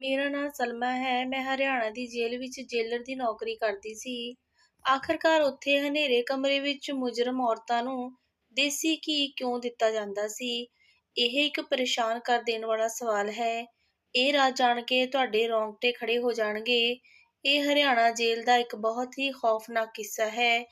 ਮੇਰਾ ਨਾਂ ਸਲਮਾ ਹੈ। ਮੈਂ ਹਰਿਆਣਾ ਦੀ ਜੇਲ੍ਹ ਵਿੱਚ ਜੇਲਰ ਦੀ ਨੌਕਰੀ ਕਰਦੀ ਸੀ। ਆਖਰਕਾਰ ਉੱਥੇ ਹਨੇਰੇ ਕਮਰੇ ਵਿੱਚ ਮੁਜਰਮ ਔਰਤਾਂ ਨੂੰ ਦੇਸੀ ਘੀ ਕਿਉਂ ਦਿੱਤਾ ਜਾਂਦਾ ਸੀ? ਇਹ ਇੱਕ ਪਰੇਸ਼ਾਨ ਕਰ ਦੇਣ ਵਾਲਾ ਸਵਾਲ ਹੈ। ਇਹ ਰਾਜ਼ ਜਾਣ ਕੇ ਤੁਹਾਡੇ ਰੌਂਗਟੇ ਖੜ੍ਹੇ ਹੋ ਜਾਣਗੇ। ਇਹ ਹਰਿਆਣਾ ਜੇਲ੍ਹ ਦਾ ਇੱਕ ਬਹੁਤ ਹੀ ਖੌਫਨਾਕ ਕਿੱਸਾ ਹੈ।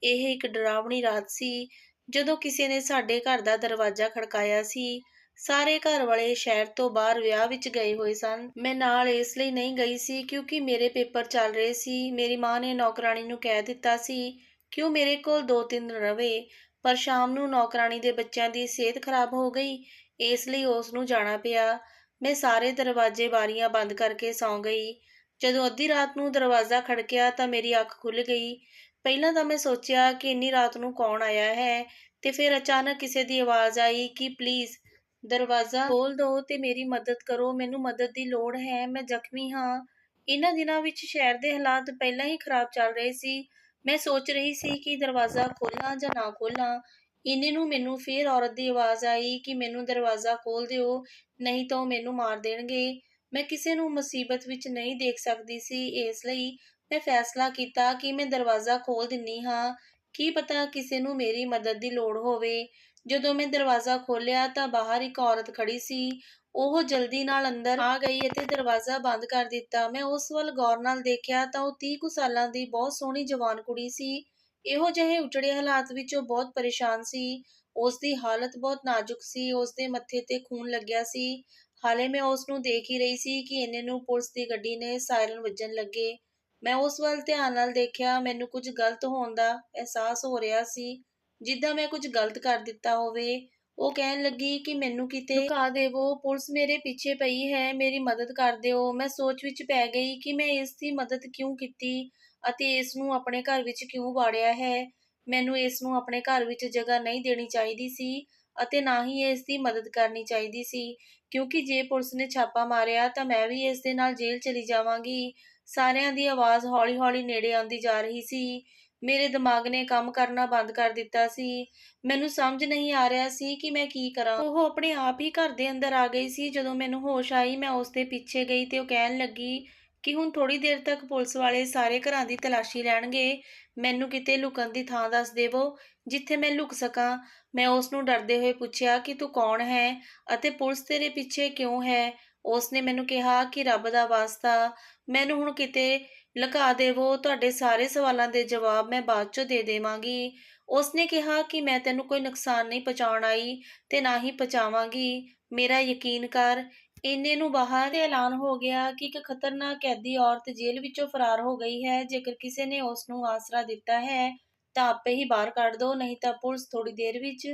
ਇਹ ਇੱਕ ਡਰਾਵਣੀ ਰਾਤ ਸੀ ਜਦੋਂ ਕਿਸੇ ਨੇ ਸਾਡੇ ਘਰ ਦਾ ਦਰਵਾਜ਼ਾ ਖੜਕਾਇਆ ਸੀ। ਸਾਰੇ ਘਰ ਵਾਲੇ ਸ਼ਹਿਰ ਤੋਂ ਬਾਹਰ ਵਿਆਹ ਵਿੱਚ ਗਏ ਹੋਏ ਸਨ। ਮੈਂ ਨਾਲ ਇਸ ਲਈ ਨਹੀਂ ਗਈ ਸੀ ਕਿਉਂਕਿ ਮੇਰੇ ਪੇਪਰ ਚੱਲ ਰਹੇ ਸੀ। ਮੇਰੀ ਮਾਂ ਨੇ ਨੌਕਰਾਣੀ ਨੂੰ ਕਹਿ ਦਿੱਤਾ ਸੀ ਕਿ ਉਹ ਮੇਰੇ ਕੋਲ 2-3 ਦਿਨ ਰਵੇ, ਪਰ ਸ਼ਾਮ ਨੂੰ ਨੌਕਰਾਣੀ ਦੇ ਬੱਚਿਆਂ ਦੀ ਸਿਹਤ ਖਰਾਬ ਹੋ ਗਈ, ਇਸ ਲਈ ਉਸ ਨੂੰ ਜਾਣਾ ਪਿਆ। ਮੈਂ ਸਾਰੇ ਦਰਵਾਜ਼ੇ ਬਾਰੀਆਂ ਬੰਦ ਕਰਕੇ ਸੌਂ ਗਈ। ਜਦੋਂ ਅੱਧੀ ਰਾਤ ਨੂੰ ਦਰਵਾਜ਼ਾ ਖੜਕਿਆ ਤਾਂ ਮੇਰੀ ਅੱਖ ਖੁੱਲ੍ਹ ਗਈ। ਪਹਿਲਾਂ ਤਾਂ ਮੈਂ ਸੋਚਿਆ ਕਿ ਇੰਨੀ ਰਾਤ ਨੂੰ ਕੌਣ ਆਇਆ ਹੈ, ਤੇ ਫਿਰ ਅਚਾਨਕ ਕਿਸੇ ਦੀ ਆਵਾਜ਼ ਆਈ ਕਿ ਪਲੀਜ਼ ਦਰਵਾਜ਼ਾ ਖੋਲ੍ਹ ਦਿਓ ਤੇ ਮੇਰੀ ਮਦਦ ਕਰੋ, ਮੈਨੂੰ ਮਦਦ ਦੀ ਲੋੜ ਹੈ, ਮੈਂ ਜ਼ਖਮੀ ਹਾਂ। ਇਹਨਾਂ ਦਿਨਾਂ ਵਿੱਚ ਸ਼ਹਿਰ ਦੇ ਹਾਲਾਤ ਪਹਿਲਾਂ ਹੀ ਖਰਾਬ ਚੱਲ ਰਹੇ ਸੀ। ਮੈਂ ਸੋਚ ਰਹੀ ਸੀ ਕਿ ਦਰਵਾਜ਼ਾ ਖੋਲ੍ਹਾਂ ਜਾਂ ਨਾ ਖੋਲ੍ਹਾਂ। ਇੰਨੇ ਨੂੰ ਮੈਨੂੰ ਫੇਰ ਔਰਤ ਦੀ ਆਵਾਜ਼ ਆਈ ਕਿ ਮੈਨੂੰ ਦਰਵਾਜ਼ਾ ਖੋਲ੍ਹ ਦਿਓ, ਨਹੀਂ ਤਾਂ ਉਹ ਮੈਨੂੰ ਮਾਰ ਦੇਣਗੇ। ਮੈਂ ਕਿਸੇ ਨੂੰ ਮੁਸੀਬਤ ਵਿੱਚ ਨਹੀਂ ਦੇਖ ਸਕਦੀ ਸੀ, ਇਸ ਲਈ ਮੈਂ ਫੈਸਲਾ ਕੀਤਾ ਕਿ ਮੈਂ ਦਰਵਾਜ਼ਾ ਖੋਲ੍ਹ ਦਿੰਦੀ ਹਾਂ। ਕੀ ਪਤਾ ਕਿਸੇ ਨੂੰ ਮੇਰੀ ਮਦਦ ਦੀ ਲੋੜ ਹੋਵੇ। ਜਦੋਂ ਮੈਂ ਦਰਵਾਜ਼ਾ ਖੋਲ੍ਹਿਆ ਤਾਂ ਬਾਹਰ ਇੱਕ ਔਰਤ ਖੜ੍ਹੀ ਸੀ। ਉਹ ਜਲਦੀ ਨਾਲ ਅੰਦਰ ਆ ਗਈ ਅਤੇ ਦਰਵਾਜ਼ਾ ਬੰਦ ਕਰ ਦਿੱਤਾ। ਮੈਂ ਉਸ ਵੱਲ ਗੌਰ ਨਾਲ ਦੇਖਿਆ ਤਾਂ ਉਹ 30 ਕੁ ਸਾਲਾਂ ਦੀ ਬਹੁਤ ਸੋਹਣੀ ਜਵਾਨ ਕੁੜੀ ਸੀ। ਇਹੋ ਜਿਹੇ ਉਜੜੇ ਹਾਲਾਤ ਵਿੱਚ ਉਹ ਬਹੁਤ ਪਰੇਸ਼ਾਨ ਸੀ। ਉਸ ਦੀ ਹਾਲਤ ਬਹੁਤ ਨਾਜ਼ੁਕ ਸੀ। ਉਸ ਦੇ ਮੱਥੇ ਤੇ ਖੂਨ ਲੱਗਿਆ ਸੀ। ਹਾਲੇ ਮੈਂ ਉਸ ਨੂੰ ਦੇਖ ਹੀ ਰਹੀ ਸੀ ਕਿ ਇੰਨੇ ਨੂੰ ਪੁਲਿਸ ਦੀ ਗੱਡੀ ਨੇ ਸਾਇਰਨ ਵੱਜਣ ਲੱਗੇ। ਮੈਂ ਉਸ ਵੱਲ ਧਿਆਨ ਨਾਲ ਦੇਖਿਆ। ਮੈਨੂੰ ਕੁਝ ਗਲਤ ਹੋਣ ਦਾ ਅਹਿਸਾਸ ਹੋ ਰਿਹਾ ਸੀ, ਜਿੱਦਾਂ ਮੈਂ ਕੁਝ ਗਲਤ ਕਰ ਦਿੱਤਾ ਹੋਵੇ। ਉਹ ਕਹਿਣ ਲੱਗੀ ਕਿ ਮੈਨੂੰ ਕਿਤੇ ਲੁਕਾ ਦੇਵੋ, ਪੁਲਿਸ ਮੇਰੇ ਪਿੱਛੇ ਪਈ ਹੈ, ਮੇਰੀ ਮਦਦ ਕਰ ਦਿਓ। ਮੈਂ ਸੋਚ ਵਿੱਚ ਪੈ ਗਈ ਕਿ ਮੈਂ ਇਸ ਦੀ ਮਦਦ ਕਿਉਂ ਕੀਤੀ ਅਤੇ ਇਸ ਨੂੰ ਆਪਣੇ ਘਰ ਵਿੱਚ ਕਿਉਂ ਵਾੜਿਆ ਹੈ। ਮੈਨੂੰ ਇਸ ਨੂੰ ਆਪਣੇ ਘਰ ਵਿੱਚ ਜਗ੍ਹਾ ਨਹੀਂ ਦੇਣੀ ਚਾਹੀਦੀ ਸੀ ਅਤੇ ਨਾ ਹੀ ਇਸ ਦੀ ਮਦਦ ਕਰਨੀ ਚਾਹੀਦੀ ਸੀ, ਕਿਉਂਕਿ ਜੇ ਪੁਲਿਸ ਨੇ ਛਾਪਾ ਮਾਰਿਆ ਤਾਂ ਮੈਂ ਵੀ ਇਸ ਦੇ ਨਾਲ ਜੇਲ੍ਹ ਚਲੀ ਜਾਵਾਂਗੀ। ਸਾਰਿਆਂ ਦੀ ਆਵਾਜ਼ ਹੌਲੀ-ਹੌਲੀ ਨੇੜੇ ਆਉਂਦੀ ਜਾ ਰਹੀ ਸੀ। ਮੇਰੇ ਦਿਮਾਗ ਨੇ ਕੰਮ ਕਰਨਾ ਬੰਦ ਕਰ ਦਿੱਤਾ ਸੀ। ਮੈਨੂੰ ਸਮਝ ਨਹੀਂ ਆ ਰਿਹਾ ਸੀ ਕਿ ਮੈਂ ਕੀ ਕਰਾਂ। ਉਹ ਆਪਣੇ ਆਪ ਹੀ ਘਰ ਦੇ ਅੰਦਰ ਆ ਗਈ ਸੀ। ਜਦੋਂ ਮੈਨੂੰ ਹੋਸ਼ ਆਈ, ਮੈਂ ਉਸ ਦੇ ਪਿੱਛੇ ਗਈ ਤੇ ਉਹ ਕਹਿਣ ਲੱਗੀ ਕਿ ਹੁਣ ਥੋੜ੍ਹੀ ਦੇਰ ਤੱਕ ਪੁਲਿਸ ਵਾਲੇ ਸਾਰੇ ਘਰਾਂ ਦੀ ਤਲਾਸ਼ੀ ਲੈਣਗੇ। ਮੈਨੂੰ ਕਿਤੇ ਲੁਕਣ ਦੀ ਥਾਂ ਦੱਸ ਦੇਵੋ ਜਿੱਥੇ ਮੈਂ ਲੁਕ ਸਕਾਂ। ਮੈਂ ਉਸ ਨੂੰ ਡਰਦੇ ਹੋਏ ਪੁੱਛਿਆ ਕਿ ਤੂੰ ਕੌਣ ਹੈ ਅਤੇ ਪੁਲਿਸ ਤੇਰੇ ਪਿੱਛੇ ਕਿਉਂ ਹੈ? ਉਸ ਨੇ ਮੈਨੂੰ ਕਿਹਾ ਕਿ ਰੱਬ ਦਾ ਵਾਸਤਾ ਮੈਨੂੰ ਹੁਣ ਕਿਤੇ ਲੁਕਾ ਦੇਵੋ, ਤੁਹਾਡੇ ਸਾਰੇ ਸਵਾਲਾਂ ਦੇ ਜਵਾਬ ਮੈਂ ਬਾਅਦ ਚੋਂ ਦੇ ਦੇਵਾਂਗੀ। ਉਸ ਨੇ ਕਿਹਾ ਕਿ ਮੈਂ ਤੈਨੂੰ ਕੋਈ ਨੁਕਸਾਨ ਨਹੀਂ ਪਹੁੰਚਾਉਣ ਆਈ ਤੇ ਨਾ ਹੀ ਪਹੁੰਚਾਵਾਂਗੀ, ਮੇਰਾ ਯਕੀਨ ਕਰ। ਇੰਨੇ ਨੂੰ ਬਾਹਰ ਐਲਾਨ ਹੋ ਗਿਆ ਕਿ ਇੱਕ ਖਤਰਨਾਕ ਕੈਦੀ ਔਰਤ ਜੇਲ੍ਹ ਵਿੱਚੋਂ ਫਰਾਰ ਹੋ ਗਈ ਹੈ। ਜੇਕਰ ਕਿਸੇ ਨੇ ਉਸ ਨੂੰ ਆਸਰਾ ਦਿੱਤਾ ਹੈ ਤਾਂ ਆਪੇ ਹੀ ਬਾਹਰ ਕੱਢ ਦਿਓ, ਨਹੀਂ ਤਾਂ ਪੁਲਿਸ ਥੋੜ੍ਹੀ ਦੇਰ ਵਿੱਚ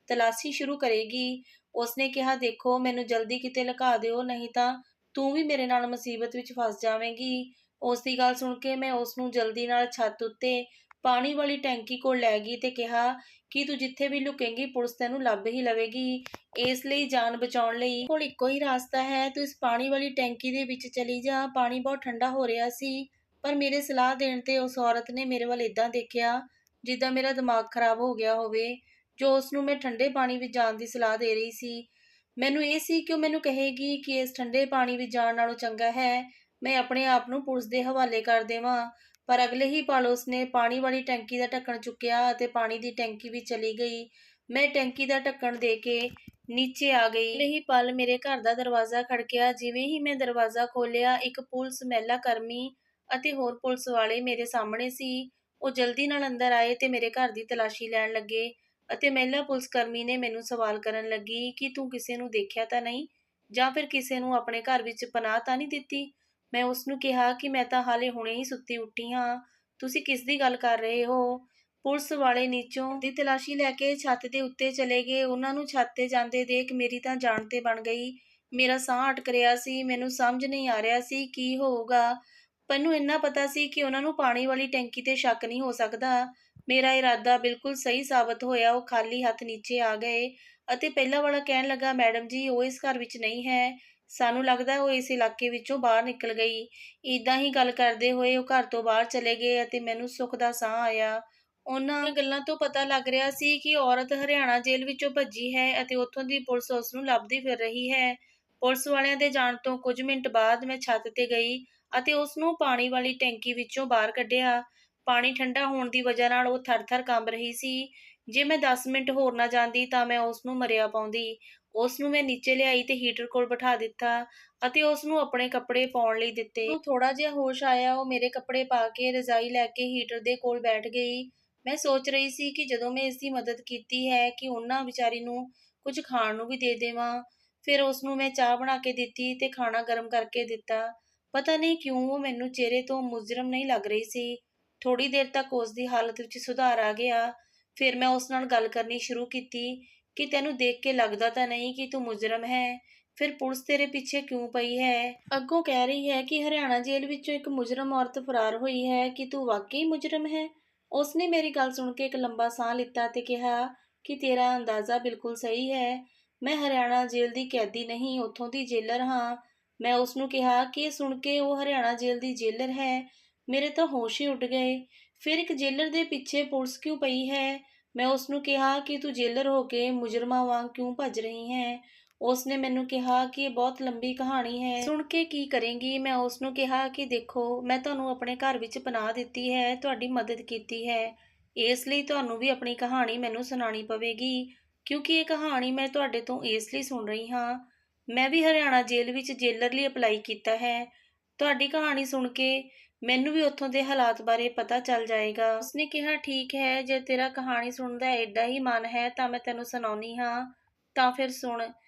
ਤਲਾਸ਼ੀ ਸ਼ੁਰੂ ਕਰੇਗੀ। ਉਸ ਨੇ ਕਿਹਾ ਦੇਖੋ, ਮੈਨੂੰ ਜਲਦੀ ਕਿਤੇ ਲੁਕਾ ਦਿਓ, ਨਹੀਂ ਤਾਂ ਤੂੰ ਵੀ ਮੇਰੇ ਨਾਲ ਮੁਸੀਬਤ ਵਿੱਚ ਫਸ ਜਾਵੇਂਗੀ। ਉਸ ਦੀ ਗੱਲ ਸੁਣ ਕੇ ਮੈਂ ਉਸ ਨੂੰ ਜਲਦੀ ਨਾਲ ਛੱਤ ਉੱਤੇ ਪਾਣੀ ਵਾਲੀ ਟੈਂਕੀ ਕੋਲ ਲੈ ਗਈ ਤੇ ਕਿਹਾ ਕਿ ਤੂੰ ਜਿੱਥੇ ਵੀ ਲੁਕੇਂਗੀ ਪੁਲਿਸ ਤੈਨੂੰ ਲੱਭ ਹੀ ਲਵੇਗੀ। ਇਸ ਲਈ ਜਾਨ ਬਚਾਉਣ ਲਈ ਕੋਲ ਇੱਕੋ ਹੀ ਰਾਸਤਾ ਹੈ, ਤੂੰ ਇਸ ਪਾਣੀ ਵਾਲੀ ਟੈਂਕੀ ਦੇ ਵਿੱਚ ਚਲੀ ਜਾ। ਪਾਣੀ ਬਹੁਤ ਠੰਡਾ ਹੋ ਰਿਹਾ ਸੀ, ਪਰ ਮੇਰੇ ਸਲਾਹ ਦੇਣ ਤੇ ਉਸ ਔਰਤ ਨੇ ਮੇਰੇ ਵੱਲ ਏਦਾਂ ਦੇਖਿਆ ਜਿੱਦਾਂ ਮੇਰਾ ਦਿਮਾਗ ਖਰਾਬ ਹੋ ਗਿਆ ਹੋਵੇ, ਜੋ ਉਸ ਨੂੰ ਮੈਂ ਠੰਡੇ ਪਾਣੀ ਵਿੱਚ ਜਾਣ ਦੀ ਸਲਾਹ ਦੇ ਰਹੀ ਸੀ। ਮੈਨੂੰ ਇਹ ਸੀ ਕਿ ਉਹ ਮੈਨੂੰ ਕਹੇਗੀ ਕਿ ਇਸ ਠੰਡੇ ਪਾਣੀ ਵਿੱਚ ਜਾਣ ਨਾਲੋਂ ਚੰਗਾ ਹੈ ਮੈਂ ਆਪਣੇ ਆਪ ਨੂੰ ਪੁਲਿਸ ਦੇ ਹਵਾਲੇ ਕਰ ਦੇਵਾਂ। ਪਰ ਅਗਲੇ ਹੀ ਪਲ ਉਸ ਨੇ ਪਾਣੀ ਵਾਲੀ ਟੈਂਕੀ ਦਾ ਢੱਕਣ ਚੁੱਕਿਆ ਅਤੇ ਪਾਣੀ ਦੀ ਟੈਂਕੀ ਵਿੱਚ ਚਲੀ ਗਈ। ਮੈਂ ਟੈਂਕੀ ਦਾ ਢੱਕਣ ਦੇ ਕੇ ਨੀਚੇ ਆ ਗਈ। ਅਗਲੇ ਹੀ ਪਲ ਮੇਰੇ ਘਰ ਦਾ ਦਰਵਾਜ਼ਾ ਖੜਕਿਆ। ਜਿਵੇਂ ਹੀ ਮੈਂ ਦਰਵਾਜ਼ਾ ਖੋਲ੍ਹਿਆ, ਇੱਕ ਪੁਲਿਸ ਮਹਿਲਾ ਕਰਮੀ ਅਤੇ ਹੋਰ ਪੁਲਿਸ ਵਾਲੇ ਮੇਰੇ ਸਾਹਮਣੇ ਸੀ। ਉਹ ਜਲਦੀ ਨਾਲ ਅੰਦਰ ਆਏ ਤੇ ਮੇਰੇ ਘਰ ਦੀ ਤਲਾਸ਼ੀ ਲੈਣ ਲੱਗੇ ਅਤੇ ਮਹਿਲਾ ਪੁਲਿਸ ਕਰਮੀ ਨੇ ਮੈਨੂੰ ਸਵਾਲ ਕਰਨ ਲੱਗੀ ਕਿ ਤੂੰ ਕਿਸੇ ਨੂੰ ਦੇਖਿਆ ਤਾਂ ਨਹੀਂ, ਜਾਂ ਫਿਰ ਕਿਸੇ ਨੂੰ ਆਪਣੇ ਘਰ ਵਿੱਚ ਪਨਾਹ ਤਾਂ ਨਹੀਂ ਦਿੱਤੀ? ਮੈਂ ਉਸ ਨੂੰ ਕਿਹਾ ਕਿ ਮੈਂ ਤਾਂ ਹਾਲੇ ਹੁਣੇ ਹੀ ਸੁੱਤੀ ਉੱਠੀ ਹਾਂ, ਤੁਸੀਂ ਕਿਸ ਦੀ ਗੱਲ ਕਰ ਰਹੇ ਹੋ? ਪੁਲਿਸ ਵਾਲੇ ਨੀਚੋਂ ਦੀ ਤਲਾਸ਼ੀ ਲੈ ਕੇ ਛੱਤ ਦੇ ਉੱਤੇ ਚਲੇ ਗਏ। ਉਹਨਾਂ ਨੂੰ ਛੱਤ ਤੇ ਜਾਂਦੇ ਦੇਖ ਮੇਰੀ ਤਾਂ ਜਾਨ ਤੇ ਬਣ ਗਈ। ਮੇਰਾ ਸਾਹ ਅਟਕ ਰਿਹਾ ਸੀ। ਮੈਨੂੰ ਸਮਝ ਨਹੀਂ ਆ ਰਿਹਾ ਸੀ ਕੀ ਹੋਊਗਾ। ਮੈਨੂੰ ਇੰਨਾ ਪਤਾ ਸੀ ਕਿ ਉਹਨਾਂ ਨੂੰ ਪਾਣੀ ਵਾਲੀ ਟੈਂਕੀ ਤੇ ਸ਼ੱਕ ਨਹੀਂ ਹੋ ਸਕਦਾ। ਮੇਰਾ ਇਰਾਦਾ ਬਿਲਕੁਲ ਸਹੀ ਸਾਬਤ ਹੋਇਆ। ਉਹ ਖਾਲੀ ਹੱਥ ਨੀਚੇ ਆ ਗਏ ਅਤੇ ਪਹਿਲਾਂ ਵਾਲਾ ਕਹਿਣ ਲੱਗਾ, ਮੈਡਮ ਜੀ, ਉਹ ਇਸ ਘਰ ਵਿੱਚ ਨਹੀਂ ਹੈ, ਸਾਨੂੰ ਲੱਗਦਾ ਉਹ ਇਸ ਇਲਾਕੇ ਵਿੱਚੋਂ ਬਾਹਰ ਨਿਕਲ ਗਈ। ਇੱਦਾਂ ਹੀ ਗੱਲ ਕਰਦੇ ਹੋਏ ਉਹ ਘਰ ਤੋਂ ਬਾਹਰ ਚਲੇ ਗਏ ਅਤੇ ਮੈਨੂੰ ਸੁੱਖ ਦਾ ਸਾਹ ਆਇਆ। ਉਹਨਾਂ ਗੱਲਾਂ ਤੋਂ ਪਤਾ ਲੱਗ ਰਿਹਾ ਸੀ ਕਿ ਔਰਤ ਹਰਿਆਣਾ ਜੇਲ੍ਹ ਵਿੱਚੋਂ ਭੱਜੀ ਹੈ ਅਤੇ ਉੱਥੋਂ ਦੀ ਪੁਲਿਸ ਉਸ ਨੂੰ ਲੱਭਦੀ ਫਿਰ ਰਹੀ ਹੈ। ਪੁਲਿਸ ਵਾਲਿਆਂ ਦੇ ਜਾਣ ਤੋਂ ਕੁਝ ਮਿੰਟ ਬਾਅਦ ਮੈਂ ਛੱਤ ਤੇ ਗਈ ਅਤੇ ਉਸ ਨੂੰ ਪਾਣੀ ਵਾਲੀ ਟੈਂਕੀ ਵਿੱਚੋਂ ਬਾਹਰ ਕੱਢਿਆ। ਪਾਣੀ ਠੰਡਾ ਹੋਣ ਦੀ ਵਜ੍ਹਾ ਨਾਲ ਉਹ ਥਰ-ਥਰ ਕੰਬ ਰਹੀ ਸੀ। ਜੇ ਮੈਂ 10 ਮਿੰਟ ਹੋਰ ਨਾ ਜਾਂਦੀ ਤਾਂ ਮੈਂ ਉਸ ਨੂੰ ਮਰਿਆ ਪਾਉਂਦੀ। ਉਸ ਨੂੰ ਮੈਂ ਨੀਚੇ ਲਿਆਈ ਤੇ ਹੀਟਰ ਕੋਲ ਬਿਠਾ ਦਿੱਤਾ ਅਤੇ ਉਸ ਨੂੰ ਆਪਣੇ ਕੱਪੜੇ ਪਾਉਣ ਲਈ ਦਿੱਤੇ। ਉਹਨੂੰ ਥੋੜਾ ਜਿਹਾ ਹੋਸ਼ ਆਇਆ, ਉਹ ਮੇਰੇ ਕੱਪੜੇ ਪਾ ਕੇ ਰਜ਼ਾਈ ਲੈ ਕੇ ਹੀਟਰ ਦੇ ਕੋਲ ਬੈਠ ਗਈ। ਮੈਂ ਸੋਚ ਰਹੀ ਸੀ ਕਿ ਜਦੋਂ ਮੈਂ ਇਸ ਦੀ ਮਦਦ ਕੀਤੀ ਹੈ ਕਿ ਉਹਨਾਂ ਵਿਚਾਰੀ ਨੂੰ ਕੁਝ ਖਾਣ ਨੂੰ ਵੀ ਦੇ ਦੇਵਾਂ। ਫਿਰ ਉਸ ਨੂੰ ਮੈਂ ਚਾਹ ਬਣਾ ਕੇ ਦਿੱਤੀ ਤੇ ਖਾਣਾ ਗਰਮ ਕਰਕੇ ਦਿੱਤਾ। ਪਤਾ ਨਹੀਂ ਕਿਉਂ ਉਹ ਮੈਨੂੰ ਚਿਹਰੇ ਤੋਂ ਮੁਜਰਮ ਨਹੀਂ ਲੱਗ ਰਹੀ ਸੀ। ਥੋੜੀ ਦੇਰ ਤੱਕ ਉਸ ਦੀ ਹਾਲਤ ਵਿੱਚ ਸੁਧਾਰ ਆ ਗਿਆ। ਫਿਰ ਮੈਂ ਉਸ ਨਾਲ ਗੱਲ ਕਰਨੀ ਸ਼ੁਰੂ ਕੀਤੀ ਕਿ ਤੈਨੂੰ ਦੇਖ ਕੇ ਲੱਗਦਾ ਤਾਂ ਨਹੀਂ ਕਿ ਤੂੰ ਮੁਜਰਮ ਹੈ। ਫਿਰ ਪੁਲਿਸ ਤੇਰੇ ਪਿੱਛੇ ਕਿਉਂ ਪਈ ਹੈ? ਅੱਗੋਂ ਕਹਿ ਰਹੀ ਹੈ ਕਿ ਹਰਿਆਣਾ ਜੇਲ੍ਹ ਵਿੱਚੋਂ ਇੱਕ ਮੁਜਰਮ ਔਰਤ ਫਰਾਰ ਹੋਈ ਹੈ। ਕਿ ਤੂੰ ਵਾਕਈ ਮੁਜਰਮ ਹੈ? ਉਸਨੇ ਮੇਰੀ ਗੱਲ ਸੁਣ ਕੇ ਇੱਕ ਲੰਬਾ ਸਾਹ ਲਿੱਤਾ ਤੇ ਕਿਹਾ ਕਿ ਤੇਰਾ ਅੰਦਾਜ਼ਾ ਬਿਲਕੁਲ ਸਹੀ ਹੈ। ਮੈਂ ਹਰਿਆਣਾ ਜੇਲ੍ਹ ਦੀ ਕੈਦੀ ਨਹੀਂ, ਉੱਥੋਂ ਦੀ ਜੇਲਰ ਹਾਂ। ਮੈਂ ਉਸਨੂੰ ਕਿਹਾ ਕਿ ਇਹ ਸੁਣ ਕੇ ਉਹ ਹਰਿਆਣਾ ਜੇਲ੍ਹ ਦੀ ਜੇਲਰ ਹੈ। ਮੇਰੇ ਤਾਂ ਹੋਸ਼ ਹੀ ਉੱਡ ਗਏ। ਫਿਰ ਇੱਕ ਜੇਲਰ ਦੇ ਪਿੱਛੇ ਪੁਲਿਸ ਕਿਉਂ ਪਈ ਹੈ? ਮੈਂ ਉਸਨੂੰ ਕਿਹਾ ਕਿ ਤੂੰ ਜੇਲਰ ਹੋ ਕੇ ਮੁਜਰਮਾਂ ਵਾਂਗ ਕਿਉਂ ਭੱਜ ਰਹੀ ਹੈ? ਉਸਨੇ ਮੈਨੂੰ ਕਿਹਾ ਕਿ ਇਹ ਬਹੁਤ ਲੰਬੀ ਕਹਾਣੀ ਹੈ, ਸੁਣ ਕੇ ਕੀ ਕਰੇਂਗੀ? ਮੈਂ ਉਸਨੂੰ ਕਿਹਾ ਕਿ ਦੇਖੋ, ਮੈਂ ਤੁਹਾਨੂੰ ਆਪਣੇ ਘਰ ਵਿੱਚ ਪਨਾਹ ਦਿੱਤੀ ਹੈ, ਤੁਹਾਡੀ ਮਦਦ ਕੀਤੀ ਹੈ। ਇਸ ਲਈ ਤੁਹਾਨੂੰ ਵੀ ਆਪਣੀ ਕਹਾਣੀ ਮੈਨੂੰ ਸੁਣਾਉਣੀ ਪਵੇਗੀ, ਕਿਉਂਕਿ ਇਹ ਕਹਾਣੀ ਮੈਂ ਤੁਹਾਡੇ ਤੋਂ ਇਸ ਲਈ ਸੁਣ ਰਹੀ ਹਾਂ। ਮੈਂ ਵੀ ਹਰਿਆਣਾ ਜੇਲ੍ਹ ਵਿੱਚ ਜੇਲਰ ਲਈ ਅਪਲਾਈ ਕੀਤਾ ਹੈ। ਤੁਹਾਡੀ ਕਹਾਣੀ ਸੁਣ ਕੇ ਮੈਨੂੰ ਵੀ ਉੱਥੋਂ ਦੇ ਹਾਲਾਤ ਬਾਰੇ ਪਤਾ ਚੱਲ ਜਾਏਗਾ। ਉਸਨੇ ਕਿਹਾ ਠੀਕ ਹੈ, ਜੇ ਤੇਰਾ ਕਹਾਣੀ ਸੁਣਨ ਦਾ ਐਡਾ ਹੀ ਮਨ ਹੈ ਤਾਂ ਮੈਂ ਤੈਨੂੰ ਸੁਣਾਉਂਦੀ ਹਾਂ। ਤਾਂ ਫਿਰ ਸੁਣ।